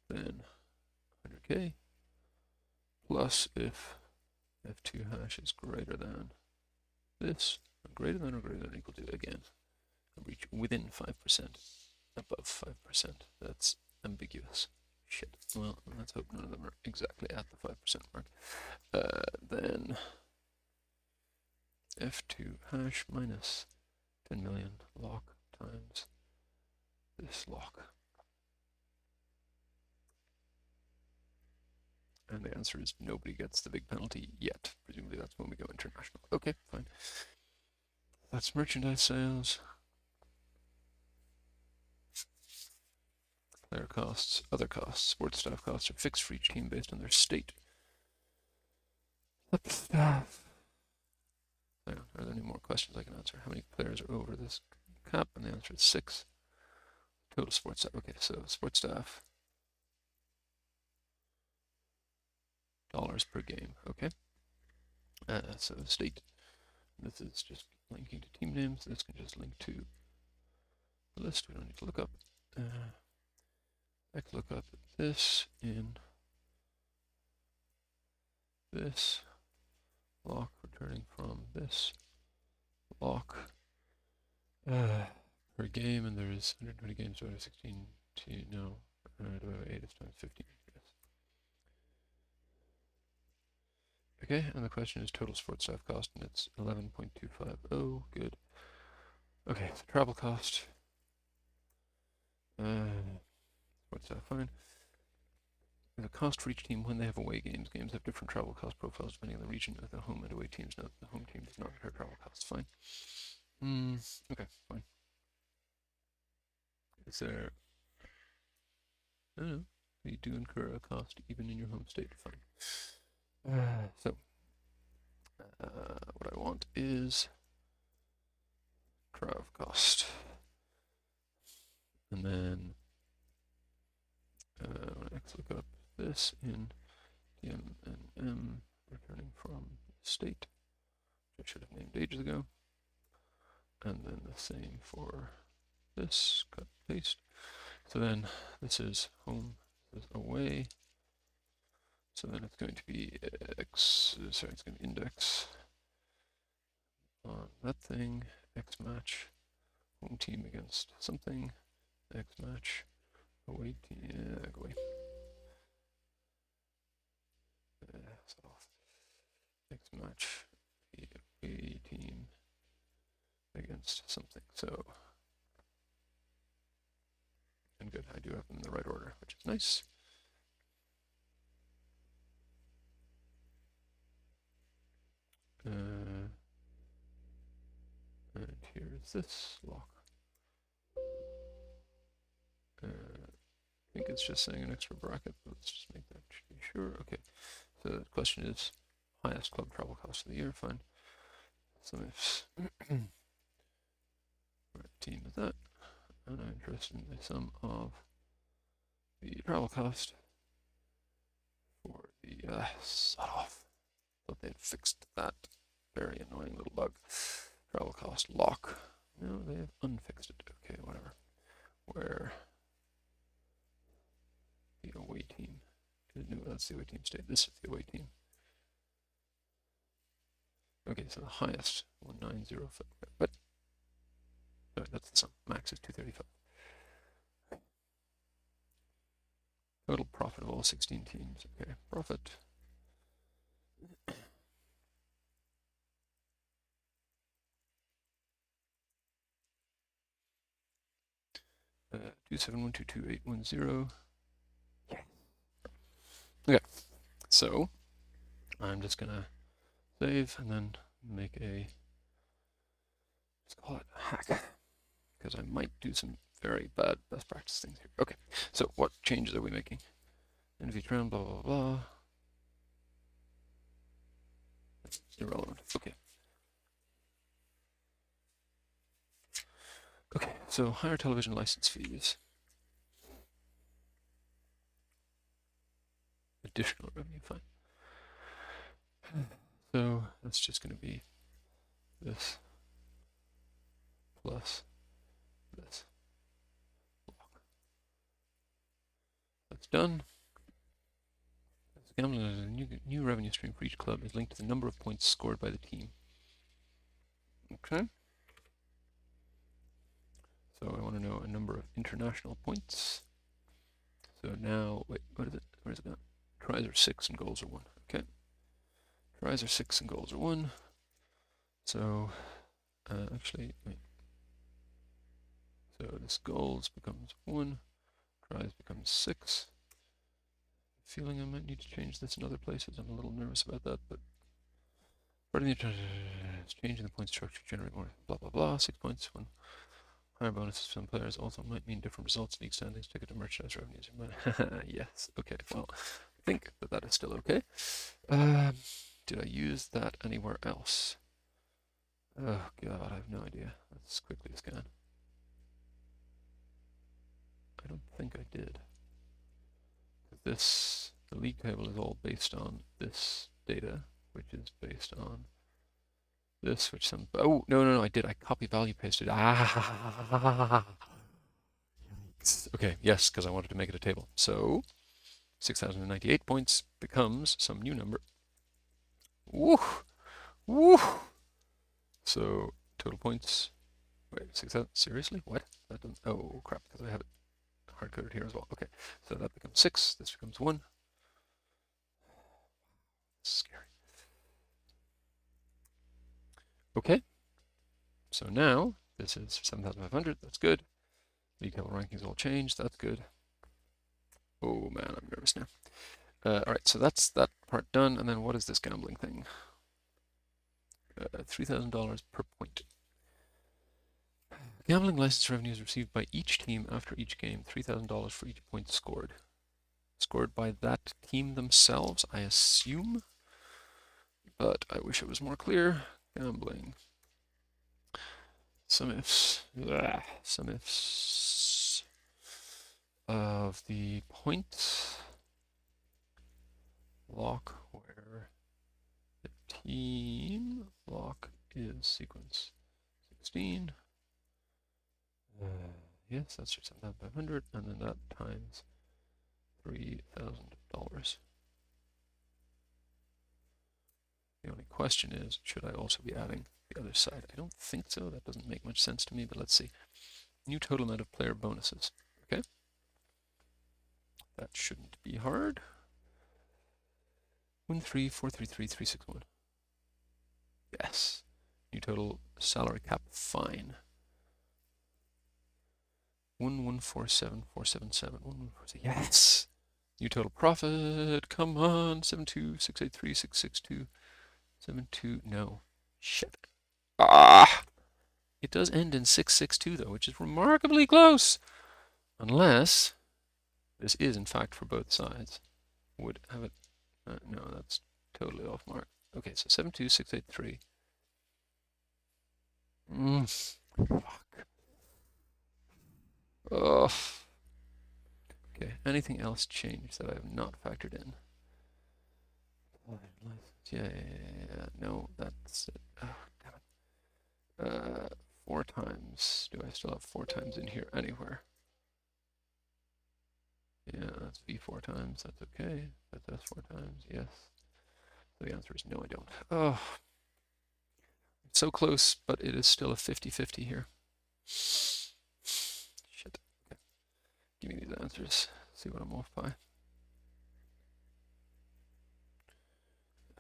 then 100K, plus if F2 hash is greater than this, greater than or greater than or equal to, again, a breach within 5%, above 5%. That's ambiguous. Shit. Well, let's hope none of them are exactly at the 5% mark. Then F2 hash minus 10 million lock times this lock. And the answer is nobody gets the big penalty yet. Presumably that's when we go international. Okay, fine. That's merchandise sales. Player costs, other costs, sports staff costs are fixed for each team based on their state. Club staff. Are there any more questions I can answer? How many players are over this cap? And the answer is 6. Total sports staff. Okay, so sports staff. Dollars per game. Okay. So state. This is just linking to team names. This can just link to the list. We don't need to look up. I can look up this in this lock, returning from this lock per game, and there is 120 games divided by 16 to no divided by 8 is times 15. Yes. Okay, and the question is total sports staff cost, and it's 11.250. Good. Okay, so travel cost. Sports staff, fine. The cost for each team when they have away games. Games have different travel cost profiles depending on the region of the home and away teams. Note the home team does not incur travel costs. Fine. Okay, fine. Is there... I don't know. You do incur a cost even in your home state. Fine. So, what I want is travel cost. And then, let's look up this in DMNM, returning from state, which I should have named ages ago. And then the same for this, cut, paste. So then this is home, this is away. So then it's going to be it's going to be index on that thing, X match, home team against something, X match, away team, go away. Set off. X match, the away team against something. So, and good, I do have them in the right order, which is nice. And here's this lock. I think it's just saying an extra bracket, but let's just make that sure. Okay, so the question is highest club travel cost of the year. Fine. So if team is that, and I'm interested in the sum of the travel cost for the set off. Thought they had fixed that very annoying little bug. Travel cost lock. No, they have unfixed it. Okay, whatever. Where the away team. No, that's the away team state. This is the away team. Okay, so the highest 1905. But that's the sum. Max is 235. Total profit of all 16 teams. Okay, profit. 271222810. Yeah. Okay, so I'm just gonna save and then make a, let's call it a hack, because I might do some very bad best practice things here. Okay, so what changes are we making? NV blah blah blah. It's irrelevant. Okay. Okay, so higher television license fees. Additional revenue, fine. So that's just going to be this plus this block. That's done. Gambling as a new revenue stream for each club is linked to the number of points scored by the team. Okay. So I want to know a number of international points. So now, wait, what is it? Where is it now? Tries are 6 and goals are 1. Okay. Tries are 6 and goals are 1. So, actually, wait. So this goals becomes 1. Tries becomes 6. Feeling I might need to change this in other places. I'm a little nervous about that, but changing the point structure to generate more blah blah blah. 6 points. 1 higher bonuses for some players also might mean different results in league standings. Ticket to merchandise revenues. Yes. Okay. Well, I think that is still okay. Did I use that anywhere else? Oh god, I have no idea. Let's quickly scan. I don't think I did. The league table is all based on this data, which is based on this, which oh, no, I did. I copy value pasted. Okay, yes, because I wanted to make it a table. So 6,098 points becomes some new number. Woo! Woo! So total points. Wait, 6,000? Seriously? What? That doesn't. Oh crap! Because I have it hard coded here as well. Okay, so that becomes 6. This becomes 1. Scary. Okay. So now this is 7,500. That's good. League table rankings all changed. That's good. Oh man, I'm nervous now. All right, so that's that part done. And then what is this gambling thing? $3,000 per point. Gambling license revenue is received by each team after each game. $3,000 for each point scored. Scored by that team themselves, I assume. But I wish it was more clear. Gambling. Some ifs. Some ifs of the point lock where the team lock is sequence 16. Yes, that's 7,500, and then that times $3,000. The only question is, should I also be adding the other side? I don't think so. That doesn't make much sense to me, but let's see. New total amount of player bonuses. Okay. That shouldn't be hard. 13433,361. Yes. New total salary cap fine. 1147477. Yes. New total profit. Come on. 7268366272. No. Shit. Ah. It does end in 662 though, which is remarkably close. Unless this is in fact for both sides. Would have it. No, that's totally off mark. Okay, so 72683. Fuck. Oh. Okay, anything else changed that I have not factored in? Yeah. No, that's it. Oh, damn it. 4 times. Do I still have 4 times in here anywhere? Yeah, that's B 4 times. That's okay. That's S 4 times. Yes. So the answer is no, I don't. Oh. So close, but it is still a 50-50 here. Shit. Okay. Give me these answers. See what I'm off by.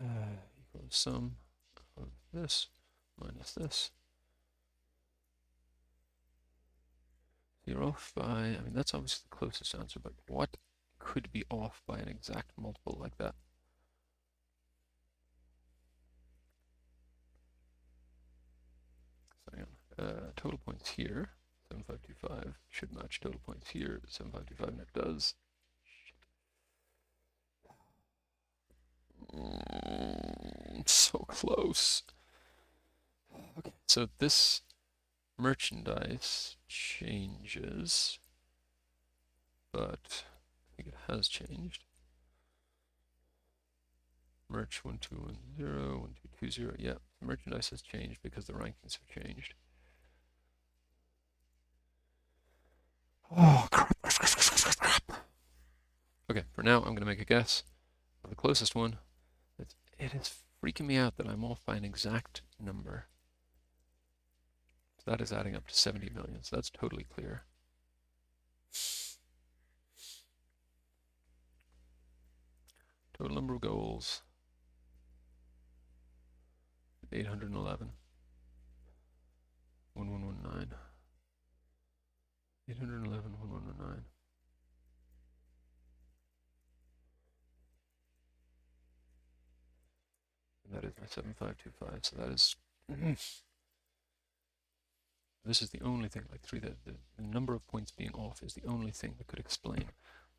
Equals sum of this minus this. So you're off by, I mean, that's obviously the closest answer, but what could be off by an exact multiple like that? So hang on. Total points here, 7525, should match total points here, 7525, and it does. So close. Okay, so this merchandise changes, but I think it has changed. Merch 1210, 1220, yeah, merchandise has changed because the rankings have changed. Oh, crap. Okay, for now, I'm going to make a guess. The closest one. It is freaking me out that I'm off by an exact number. So that is adding up to 70 million, so that's totally clear. Total number of goals, 811. 1119. 811, 1119. And that is my 7525, so that is... This is the only thing, like the number of points being off is the only thing that could explain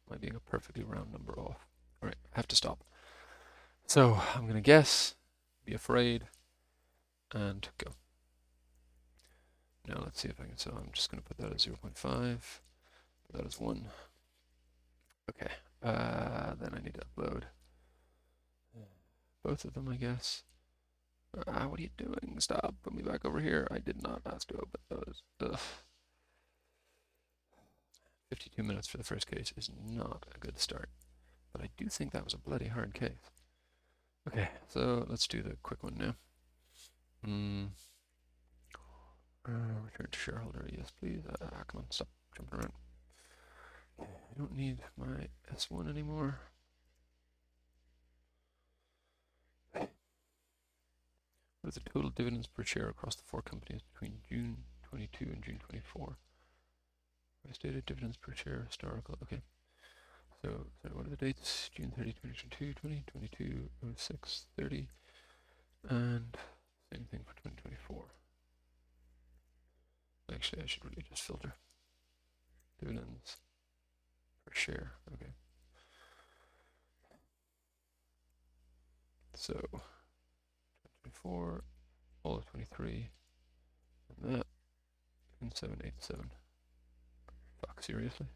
my being a perfectly round number off. All right, I have to stop. So I'm going to guess be afraid, and go. Now let's see if I can, so I'm just going to put that as 0.5, put that as 1. Okay, then I need to upload both of them, I guess. What are you doing? Stop, put me back over here. I did not ask to open those. Ugh. 52 minutes for the first case is not a good start, but I do think that was a bloody hard case. Okay, so let's do the quick one now. Return to shareholder, yes please. Come on, stop jumping around. Okay, I don't need my S1 anymore. What are the total dividends per share across the 4 companies between June 22 and June 24? Stated dividends per share, historical, okay. So what are the dates? June 30, 2022, 2022, 06, 30, and same thing for 2024. Actually, I should really just filter dividends per share, okay. So 2024, all of 23, and that, and 787. Fuck, seriously?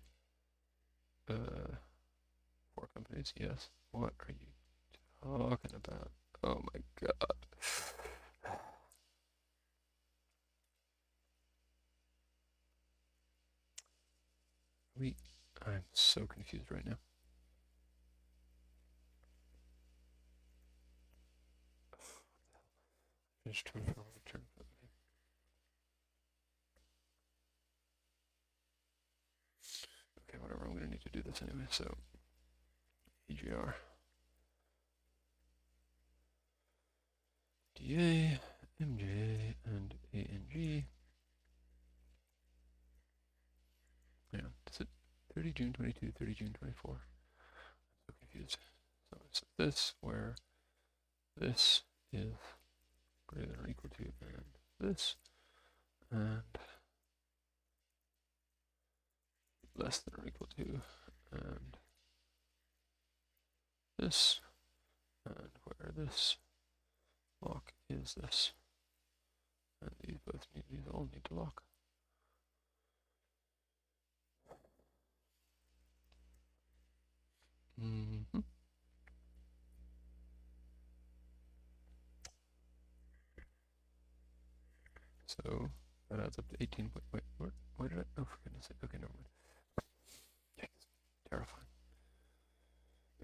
4 companies, yes. What are you talking about? Oh my god. I'm so confused right now. Finish turn. Okay, whatever, I'm gonna need to do this anyway, so EGR. DA, MJ, and ANG. Yeah, is it 30 June 22, 30 June 24? I'm so confused. So it's this, where this is greater than or equal to, and this, and less than or equal to, and this, and where this lock is this. And these all need to lock. So that adds up to 18. Wait, where did I? Oh, for goodness sake. Okay, never mind. Yikes. Terrifying.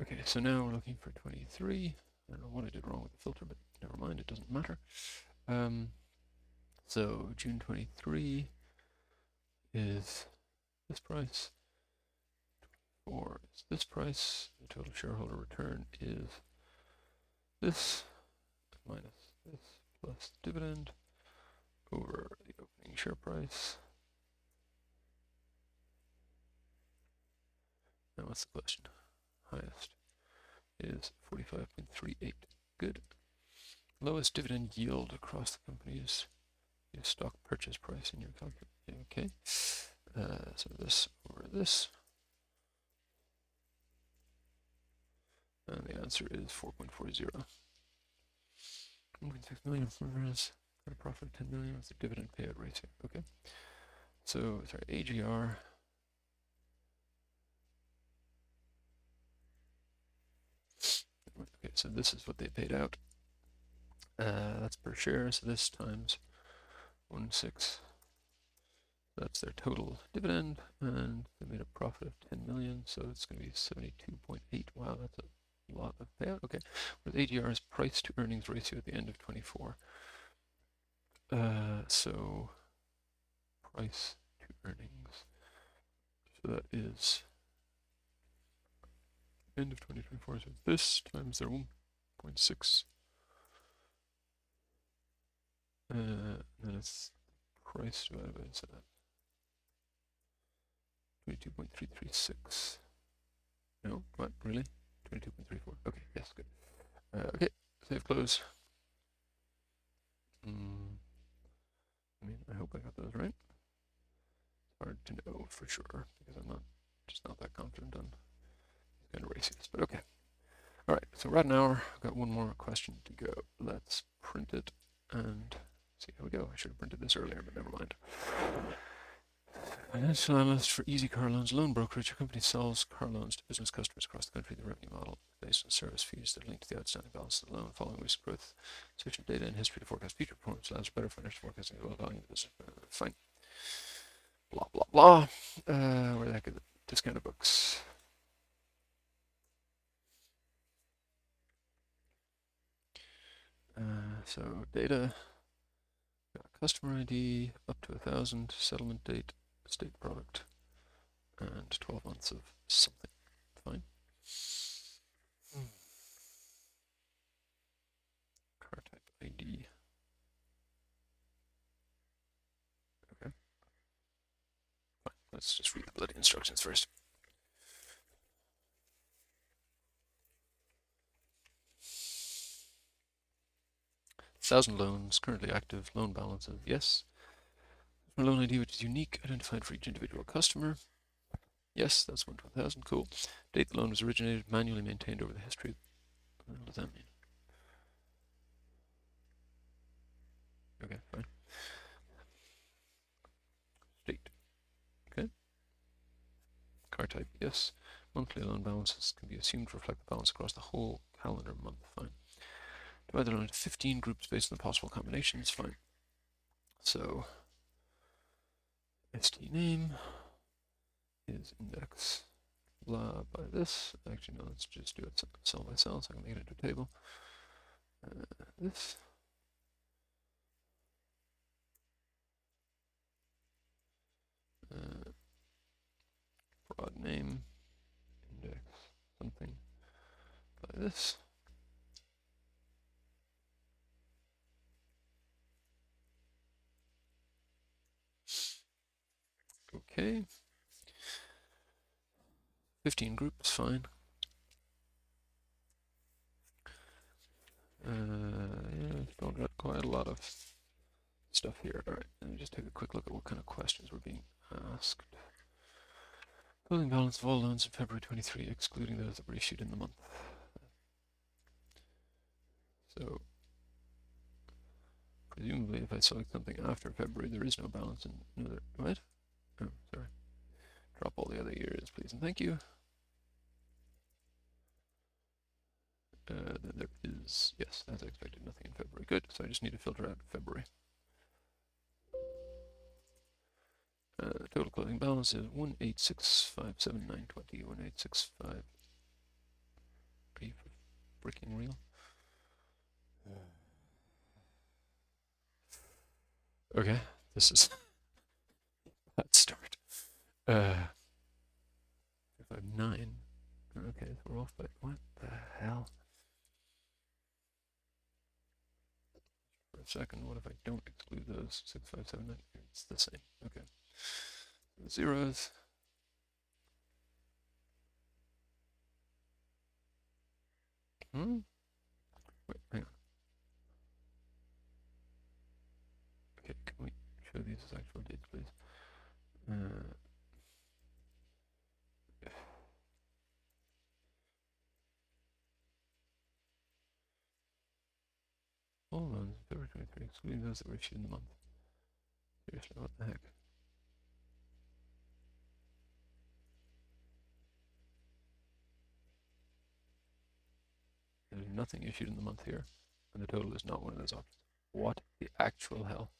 Okay, so now we're looking for 23. I don't know what I did wrong with the filter, but never mind, it doesn't matter. So June 23 is this price. 4 is this price. The total shareholder return is this minus this plus dividend over the opening share price. Now what's the question? Highest is 45.38. Good. Lowest dividend yield across the companies. Use stock purchase price in your calculation. Okay. So this over this. And the answer is 4.40. 1.6 million got a profit of 10 million with the dividend payout ratio. Okay. So sorry, AGR. Okay, so this is what they paid out. That's per share, so this times 1.6. That's their total dividend, and they made a profit of 10 million, so it's going to be 72.8. Wow, that's a lot of payout. Okay, with AGR's price to earnings ratio at the end of 24. So price to earnings. So that is end of 2024. So this times their 1.6. Then it's price divided by 22.336. No, what? Really? 22.34. Okay, yes, good. Okay, save close. I mean, I hope I got those right. It's hard to know for sure because I'm just not that confident on these kind of ratios, but okay. All right, so we're at an hour. I've got one more question to go. Let's print it and see how we go. I should have printed this earlier, but never mind. Financial analyst for Easy Car Loans Loan Brokerage. Your company sells car loans to business customers across the country. The revenue model is based on service fees that are linked to the outstanding balance of the loan. Following recent growth, sufficient data and history to forecast future performance allows better financial forecasting as well as valuing the business. Fine. Blah, blah, blah. Where the heck are the discounted books? So data, customer ID, up to 1,000, settlement date, state product, and 12 months of something. Fine. Car type ID. Okay. Fine. Let's just read the bloody instructions first. Thousand loans, currently active, loan balance of yes. Loan ID which is unique, identified for each individual customer. Yes, that's 1 to 1,000, cool. Date the loan was originated, manually maintained over the history. What does that mean? Okay, fine. State. Okay. Car type, yes. Monthly loan balances can be assumed to reflect the balance across the whole calendar month, fine. Divide the loan into 15 groups based on the possible combinations, fine. So, ST name is index blah by this. Actually, no, let's just do it cell by cell so I can make it into a table. This. Broad name, index, something by this. Okay. 15 groups, fine. Yeah, still got quite a lot of stuff here. All right, let me just take a quick look at what kind of questions were being asked. Closing balance of all loans in February 23, excluding those that were issued in the month. So, presumably, if I select something after February, there is no balance in another. What? Oh, sorry. Drop all the other years, please, and thank you. Then there is, yes, as I expected, nothing in February. Good, so I just need to filter out February. Total closing balance is 186,579.20. 186,5. Are you freaking real? Okay, this is a bad start. 559. Okay, so we're off by what the hell? For a second, what if I don't exclude those? 6,579. It's the same. Okay. Zeros. Wait, hang on. Okay, can we show these as actual dates, please? All loans in February 23, excluding those that were issued in the month. Seriously, what the heck? There's nothing issued in the month here, and the total is not one of those options. What the actual hell?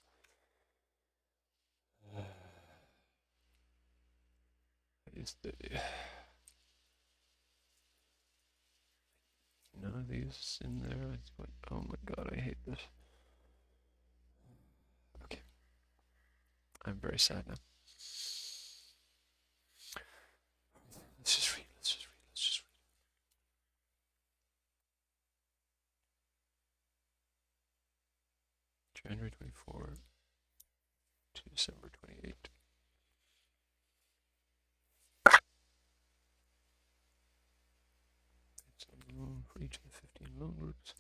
Is the none of these in there? It's like, oh my god, I hate this. Okay, I'm very sad now. Let's just read. January 24 to December 28. It's a loan for each of the 15 loan groups.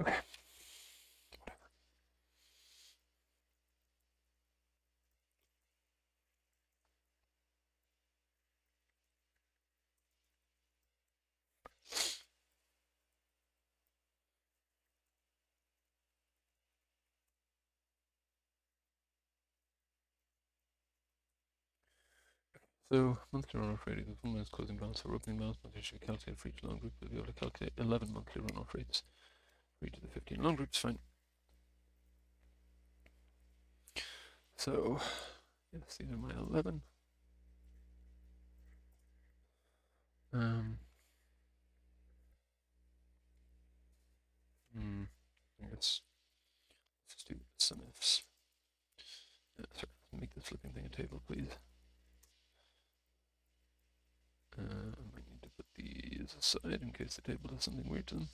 Okay. Whatever. So monthly runoff rate equals 1 minus closing balance or opening balance. Monthly should be calculated for each loan group. We'll be able to calculate 11 monthly runoff rates for each of the 15 loan groups. Fine. So yes, these are my 11. I guess let's just do some ifs. Sorry, make this flipping thing a table, please. I might need to put these aside in case the table does something weird to them.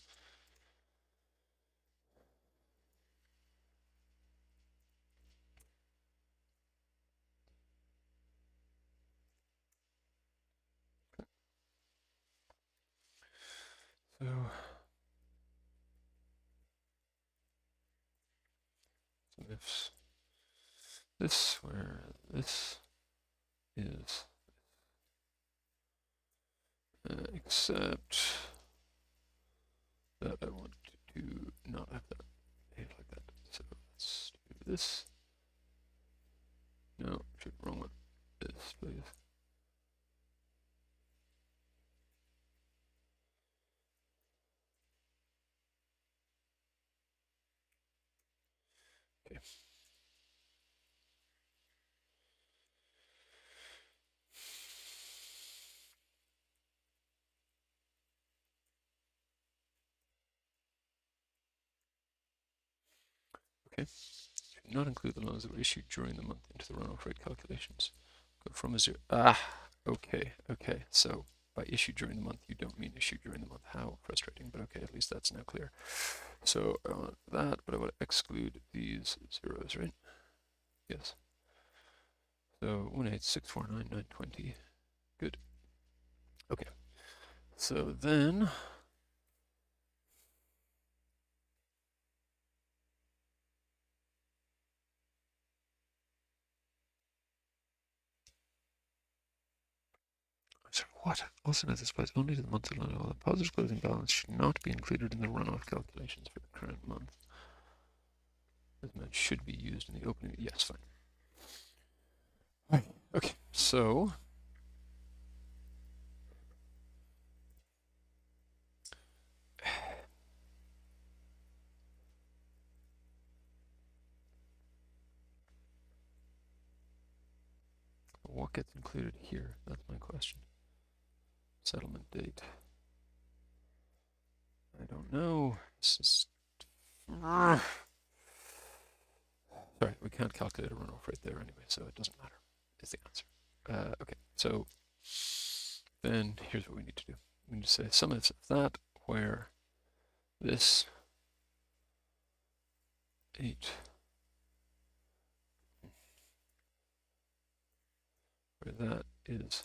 So some ifs. This where this is except that I want to not have that behave like that. So let's do this. No, wrong one. This, please. Okay. Okay. Should not include the loans that were issued during the month into the runoff rate calculations. Go from a zero. Okay. So by issued during the month, you don't mean issued during the month. How frustrating, but okay, at least that's now clear. So I want that, but I want to exclude these zeros, right? Yes. So 18649,920. Good. Okay. So then sorry, what? Also note this applies only to the month of runoff. The positive closing balance should not be included in the runoff calculations for the current month. This amount should be used in the opening. Yes, fine. Right. Okay, so what gets included here? That's my question. Settlement date. I don't know. This is sorry, we can't calculate a runoff rate there anyway, so it doesn't matter. Is the answer. Okay, so then here's what we need to do. We need to say sum of that where this 8 where that is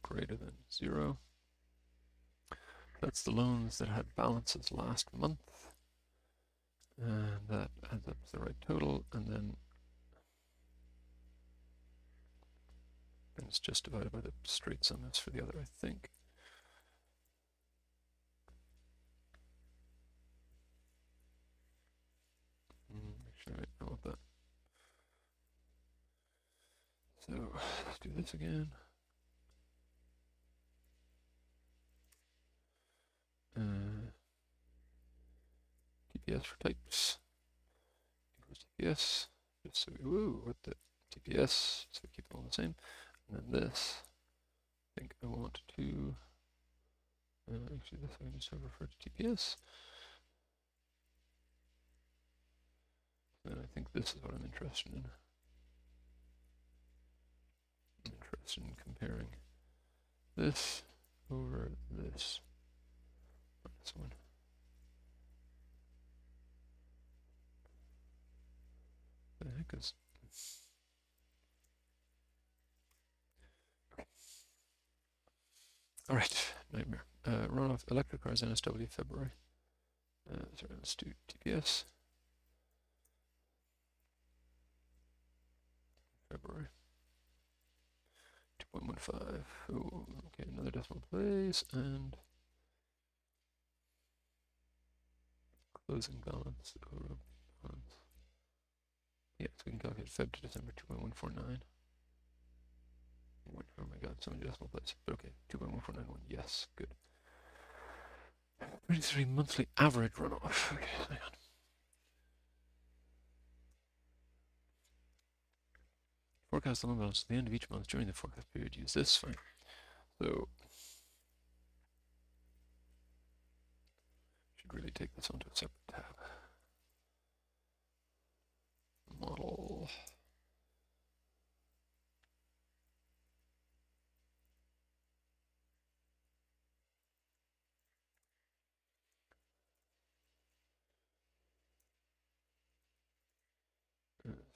greater than 0. That's the loans that had balances last month, and that adds up to the right total, and then it's just divided by the straight sum is for the other, I think. Actually, I want that. So let's do this again. TPS for types equals TPS. Just so we what the TPS, so we keep them all the same. And then this, I think I want to actually this I can just refer to TPS. And I think this is what I'm interested in. I'm interested in comparing this over this. This one. The heck is? Okay. All right, nightmare. Runoff electric cars NSW February. Sorry, let's do TPS. February. 2.15. Oh, okay, another decimal place and closing balance over balance. Yeah, so we can calculate Feb to December 2.149. Oh my god, so many decimal places. But okay, 2.1491. Yes, good. 23 monthly average runoff. Okay, hang on. Forecast the loan balance at the end of each month during the forecast period. Use this. Fine. So, should really take this onto a separate tab. Model.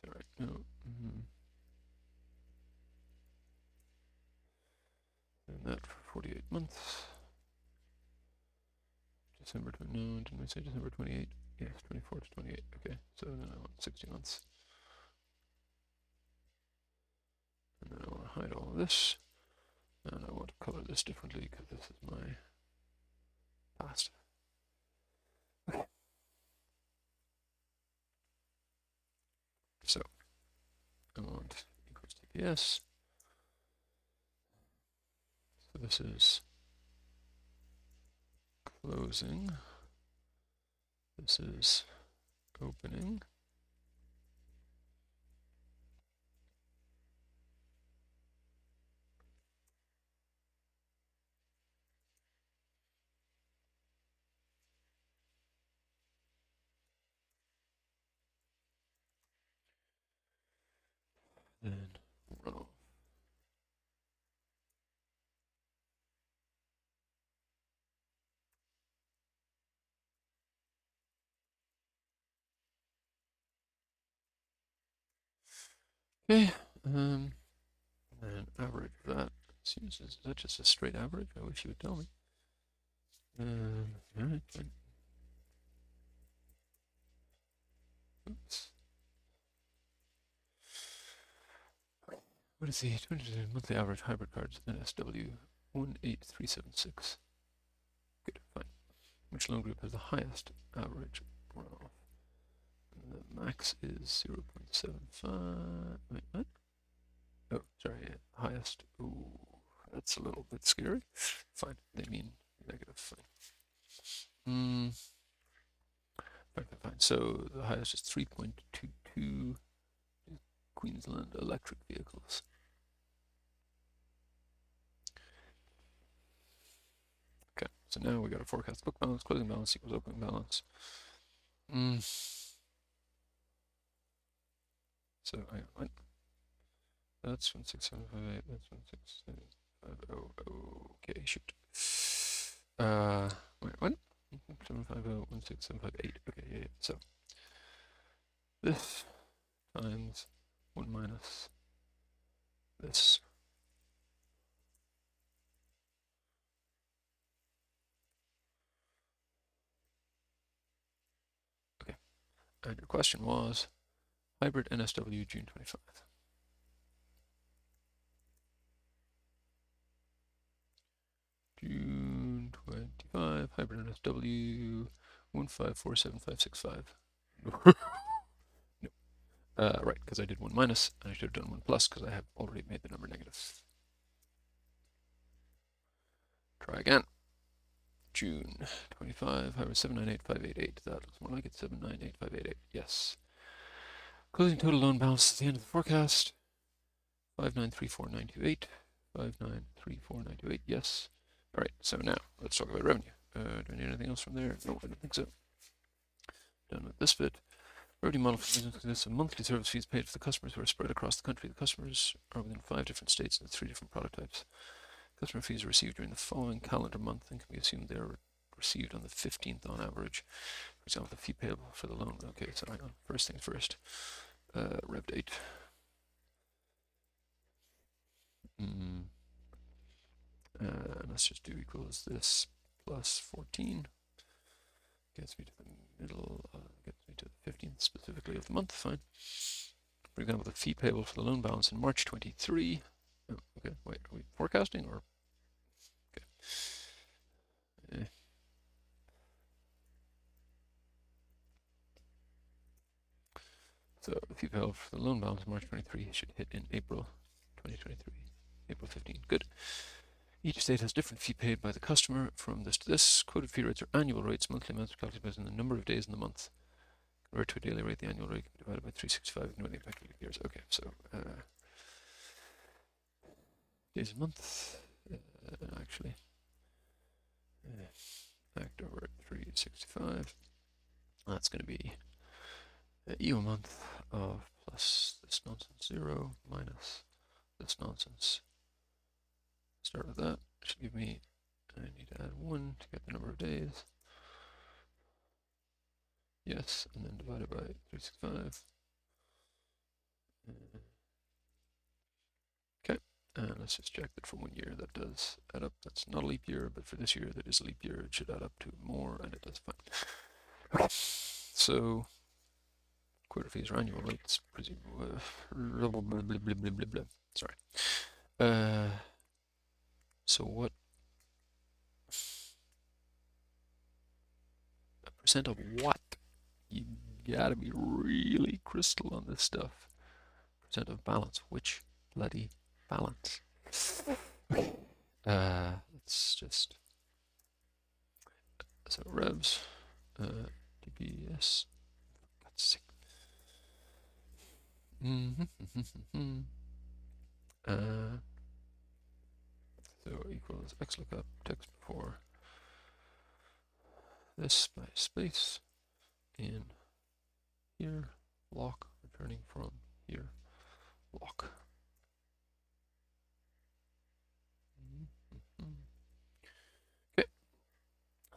Alright, no. And that for 48 months. December 20, no, didn't we say December 28? Yes, 24 to 28. Okay, so then I want 60 months. And then I want to hide all of this. And I want to color this differently because this is my past. Okay. So I want equals TPS. So this is closing. This is opening. Then runoff. Okay. And average of that. Is that just a straight average? I wish you would tell me. Alright, fine. Oops. What is the monthly average hybrid cards NSW 18376? Good, fine. Which loan group has the highest average runoff? The max is 0.75. Wait, what? Oh, sorry, highest. Ooh, that's a little bit scary. Fine, they mean negative. Fine. Fine. So the highest is 3.22 Queensland electric vehicles. Okay, so now we got a forecast book balance, closing balance equals opening balance. So what? That's 16758. That's 16750. Okay, shoot. Wait, what? 750, 16758. Okay, yeah. So this times 1 minus this. Okay. And your question was hybrid NSW June 25. June 25, hybrid NSW 1547565. No. Right, because I did 1 minus, and I should have done 1 plus because I have already made the number negative. Try again. June 25, hybrid 798588. That looks more like it. 798588. Yes. Closing total loan balance at the end of the forecast 5934928. 5934928. Yes. All right. So now let's talk about revenue. Do I need anything else from there? No, I don't think so. Done with this bit. Revenue model for business consists of monthly service fees paid for the customers who are spread across the country. The customers are within 5 different states and 3 different product types. Customer fees are received during the following calendar month and can be assumed they are received on the 15th on average. For example, the fee payable for the loan. Okay, so hang on. First things first. Rev date. Let's just do equals this plus 14. Gets me to the middle, gets me to the 15th specifically of the month. Fine. For example, the fee payable for the loan balance in March 23. Oh, okay, wait, are we forecasting or? Okay. So the fee payable for the loan balance in March 23 should hit in April 2023. April 15. Good. Each state has different fee paid by the customer from this to this. Quoted fee rates are annual rates. Monthly amounts are calculated based on the number of days in the month. Convert to a daily rate. The annual rate can be divided by 365, ignoring the effective leap years. Okay, so days a month, actually, act over at 365. That's going to be EU a month of plus this nonsense 0 minus this nonsense. Start with that. Should give me, I need to add 1 to get the number of days. Yes, and then divided by 365. Okay, and let's just check that for 1 year that does add up. That's not a leap year, but for this year that is a leap year. It should add up to more, and it does fine. Okay, so quarter fees are annual rates. Blah, blah, blah, blah, blah, blah, blah. Sorry. So what? A percent of what? You gotta be really crystal on this stuff. Percent of balance. Which bloody balance? Let's just. So revs, DPS. That's sick. So equals x lookup text before this by space in here, lock returning from here, lock. Okay,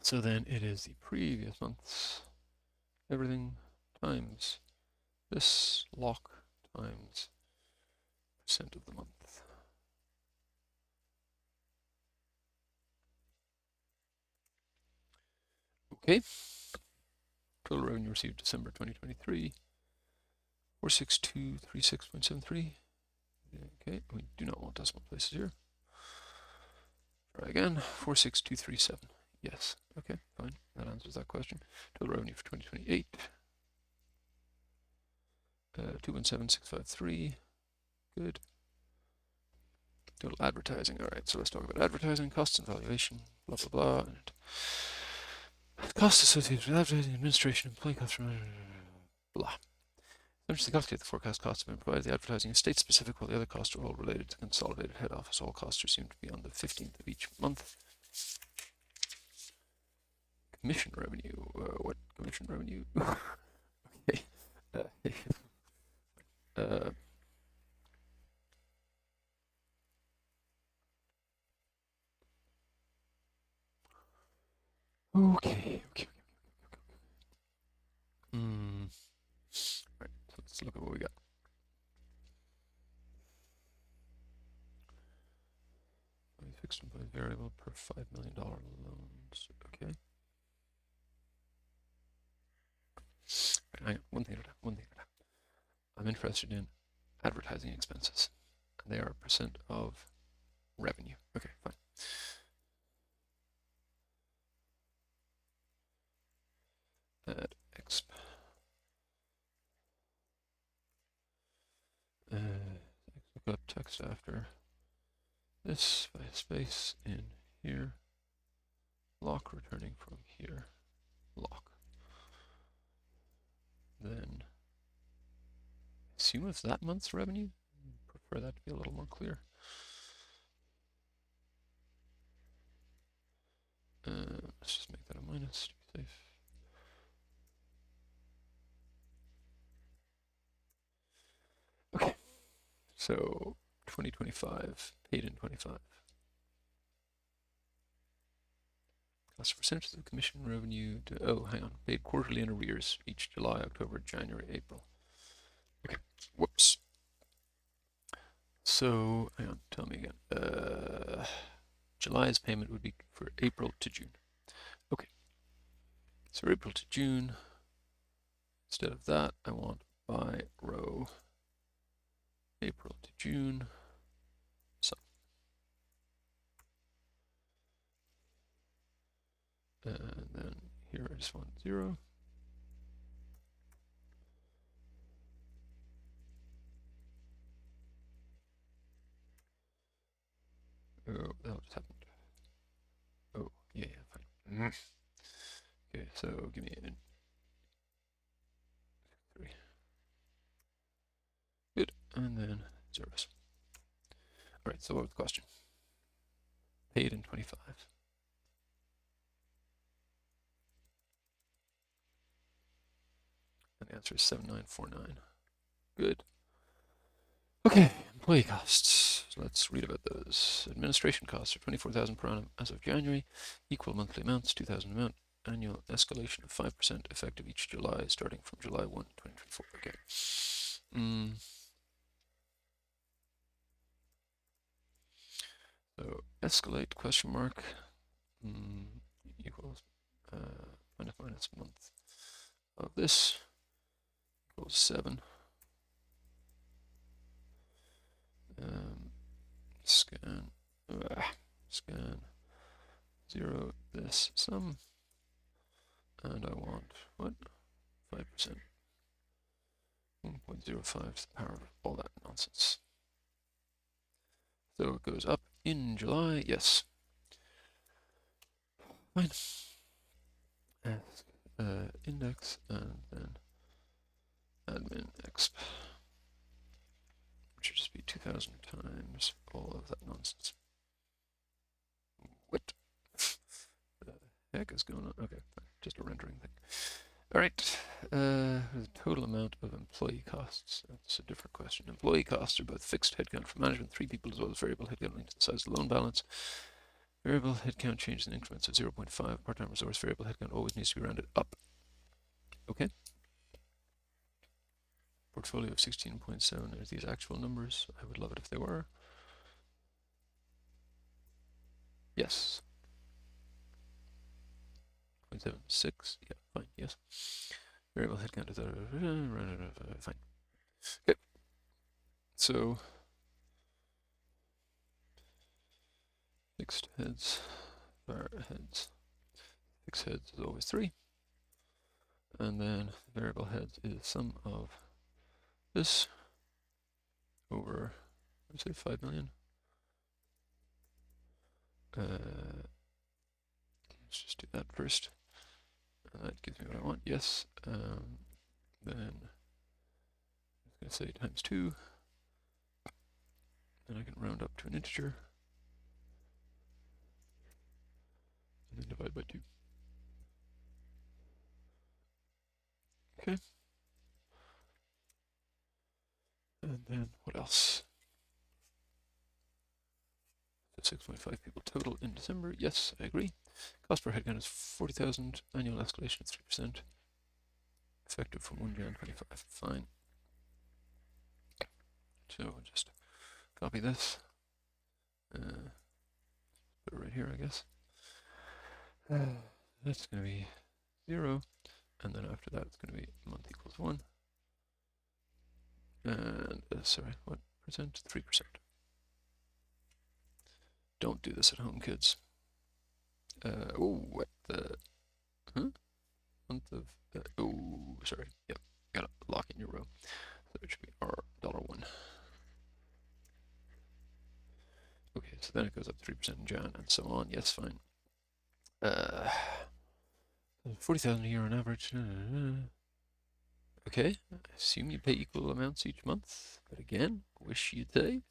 so then it is the previous month's everything times this lock times percent of the month. Okay, total revenue received December 2023, 46236.73. Okay, we do not want decimal places here. Try again, 46237. Yes, okay, fine. That answers that question. Total revenue for 2028, 217653. Good. Total advertising. All right, so let's talk about advertising, costs and valuation, blah, blah, blah. And costs associated with advertising, administration, employee costs, blah. Essentially, calculate the forecast costs have been provided. The advertising is state-specific, while the other costs are all related to consolidated head office. All costs are assumed to be on the 15th of each month. Commission revenue. What commission revenue? Okay. Okay. All right, so let's look at what we got. Fixed and variable per $5 million loans. Okay. Hang on, one thing at a time. I'm interested in advertising expenses. They are a percent of revenue. Okay, fine. Add exp. Look up text after this by space in here. Lock returning from here. Lock. Then assume it's that month's revenue. Prefer that to be a little more clear. Let's just make that a minus to be safe. Okay, so 2025, paid in 25. Cost percentage of commission revenue to, oh, hang on, paid quarterly in arrears, each July, October, January, April. Okay, whoops. So, hang on, tell me again. July's payment would be for April to June. Okay, so April to June, instead of that, I want by row April to June. So, and then here I just want 0. Okay, so give me a 3. Good, and then zeros. All right, so what was the question? Paid in 25. And the answer is 7949. Good. Okay, employee costs. So let's read about those. Administration costs are 24,000 per annum as of January. Equal monthly amounts, 2,000 amount. Annual escalation of 5% effective each July, starting from July 1, 2024. Okay. So escalate question mark equals minus month of this equals 7. Scan 0 this sum, and I want what? 5%. 1.05 to the power of all that nonsense. So it goes up in July, yes. Fine. Ask index and then admin exp, which should just be 2,000 times all of that nonsense. What the heck is going on? Okay, fine. Just a rendering thing. All right, the total amount of employee costs. That's a different question. Employee costs are both fixed headcount for management, 3 people, as well as variable headcount linked to the size of the loan balance. Variable headcount changes in increments of 0.5. Part-time resource variable headcount always needs to be rounded up. Okay. Portfolio of 16.7. Are these actual numbers? I would love it if they were. Yes. 0.76. Yeah, fine. Yes. Variable headcount is fine. Okay. So fixed heads, var heads. Fixed heads is always 3. And then variable heads is sum of this over, let's say 5 million. Let's just do that first. And that gives me what I want, yes. Then I'm going to say times 2. Then I can round up to an integer. And then divide by 2. Okay. And then what else? 6.5 people total in December. Yes, I agree. Cost per headcount is 40,000. Annual escalation is 3%. Effective from 1 Jan 25. Fine. So just copy this. Put it right here, I guess. That's going to be 0. And then after that, it's going to be month equals 1. And, sorry, what percent? 3%. Don't do this at home, kids. Oh, what the? Huh? Month of. Oh, sorry. Yep. Gotta lock in your row. So it should be $1. Okay, so then it goes up 3% in Jan and so on. Yes, fine. 40,000 a year on average. Okay, I assume you pay equal amounts each month. But again, wish you'd say.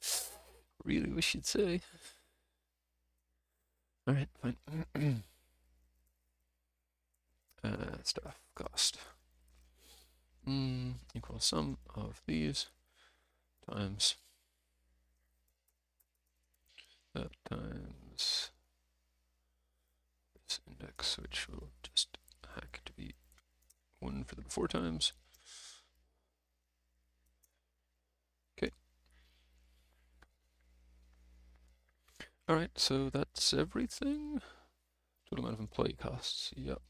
Really wish you'd say. All right, fine. Staff cost equals sum of these times that times this index, which will just hack to be 1 for the before times. Okay. All right, so that's everything. Total amount of employee costs. Yep.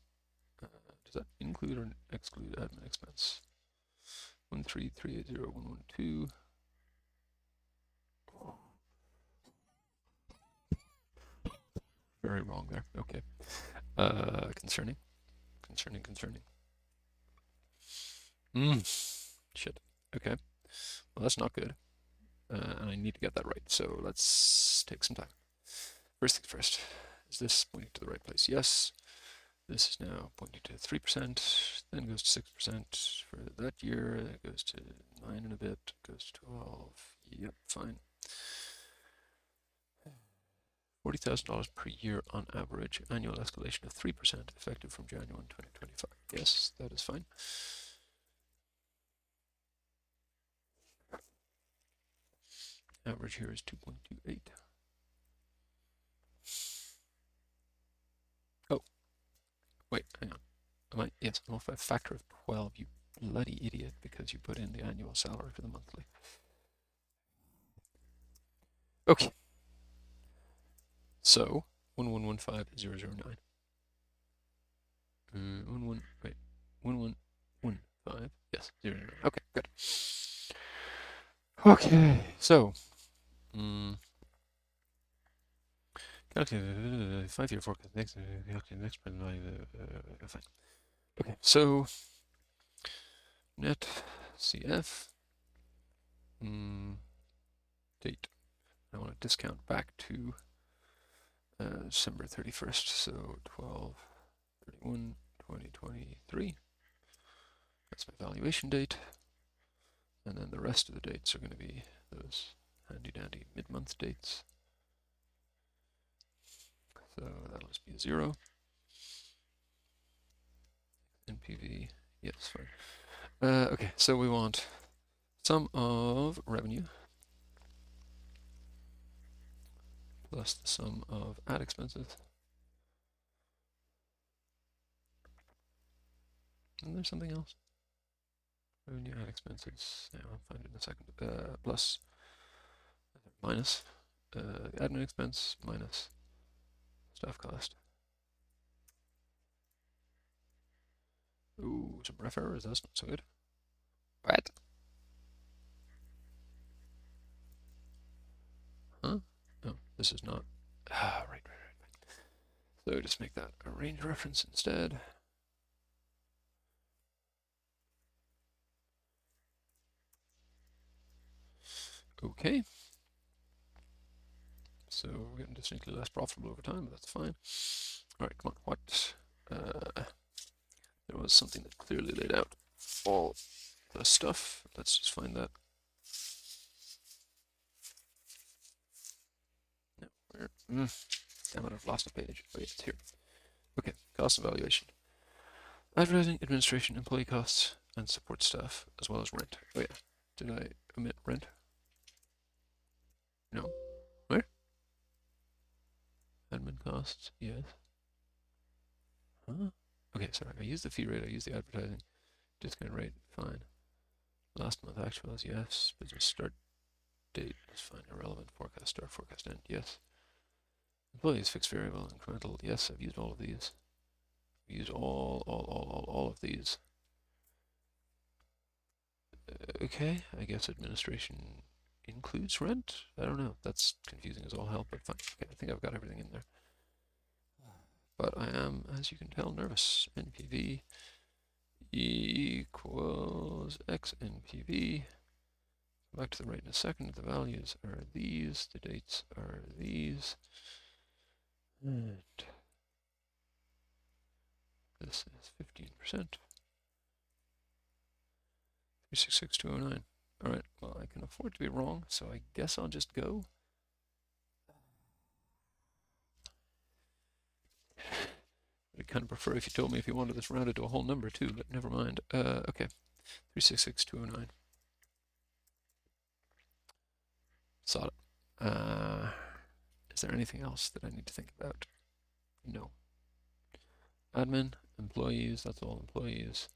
Does that include or exclude admin expense? 13380,112. Very wrong there. Okay. Concerning. Shit. Okay. Well, that's not good. And I need to get that right. So let's take some time. First things first. Is this pointing to the right place? Yes. This is now pointing to 3%, then goes to 6% for that year, it goes to 9 and a bit, goes to 12, yep, fine. $40,000 per year on average, annual escalation of 3%, effective from January 1, 2025. Yes, that is fine. Average here is 2.28. Oh, wait, hang on. Yes, I'm off by a factor of 12, you bloody idiot, because you put in the annual salary for the monthly. Okay. So, 1115009. 1115. Yes, 09. Okay, good. Okay, so calculate 5-year forecast. Next present value. Fine. Okay, so net CF date. I want to discount back to December 31st, so 12/31/2023. That's my valuation date. And then the rest of the dates are going to be those handy dandy mid-month dates. So that'll just be a 0. NPV, yes, fine. Okay, so we want sum of revenue plus the sum of ad expenses. And there's something else. Revenue, ad expenses. Yeah, I'll find it in a second. Plus, minus the admin expense minus staff cost. Ooh, some ref errors. That's not so good. What? Huh? No, this is not. Ah, right. So just make that a range reference instead. Okay. So we're getting distinctly less profitable over time, but that's fine. All right, come on. What? There was something that clearly laid out all the stuff. Let's just find that. No, where? Damn it, I've lost a page. Oh, yeah, it's here. Okay, cost evaluation. Advertising, administration, employee costs, and support staff, as well as rent. Oh yeah, did I omit rent? No. Where? Admin costs, yes. Huh? Okay, sorry, I used the fee rate, I used the advertising. Discount rate, fine. Last month actuals, yes. Business start date is fine. Irrelevant. Forecast start, forecast end, yes. Employees, fixed variable, incremental, yes, I've used all of these. I've used all of these. Okay, I guess administration includes rent? I don't know. That's confusing as all hell, but fine. Okay, I think I've got everything in there. But I am, as you can tell, nervous. NPV equals X NPV. Back to the right in a second. The values are these. The dates are these. And this is 15%. 366209. All right, well, I can afford to be wrong, so I guess I'll just go. I'd kind of prefer if you told me if you wanted this rounded to a whole number too, but never mind. Okay, 366209. Saw it. Is there anything else that I need to think about? No. Admin, employees, that's all employees.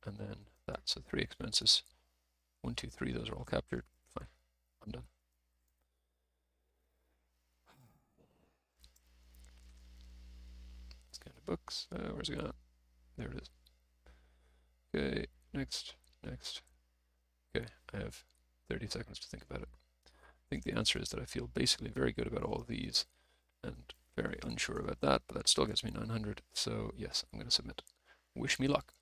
And then that, so 3 expenses. 1, 2, 3, those are all captured. Fine, I'm done. Scan the books. Where's it gone? There it is. Okay, next. Okay, I have 30 seconds to think about it. I think the answer is that I feel basically very good about all of these and very unsure about that, but that still gets me 900. So yes, I'm going to submit. Wish me luck.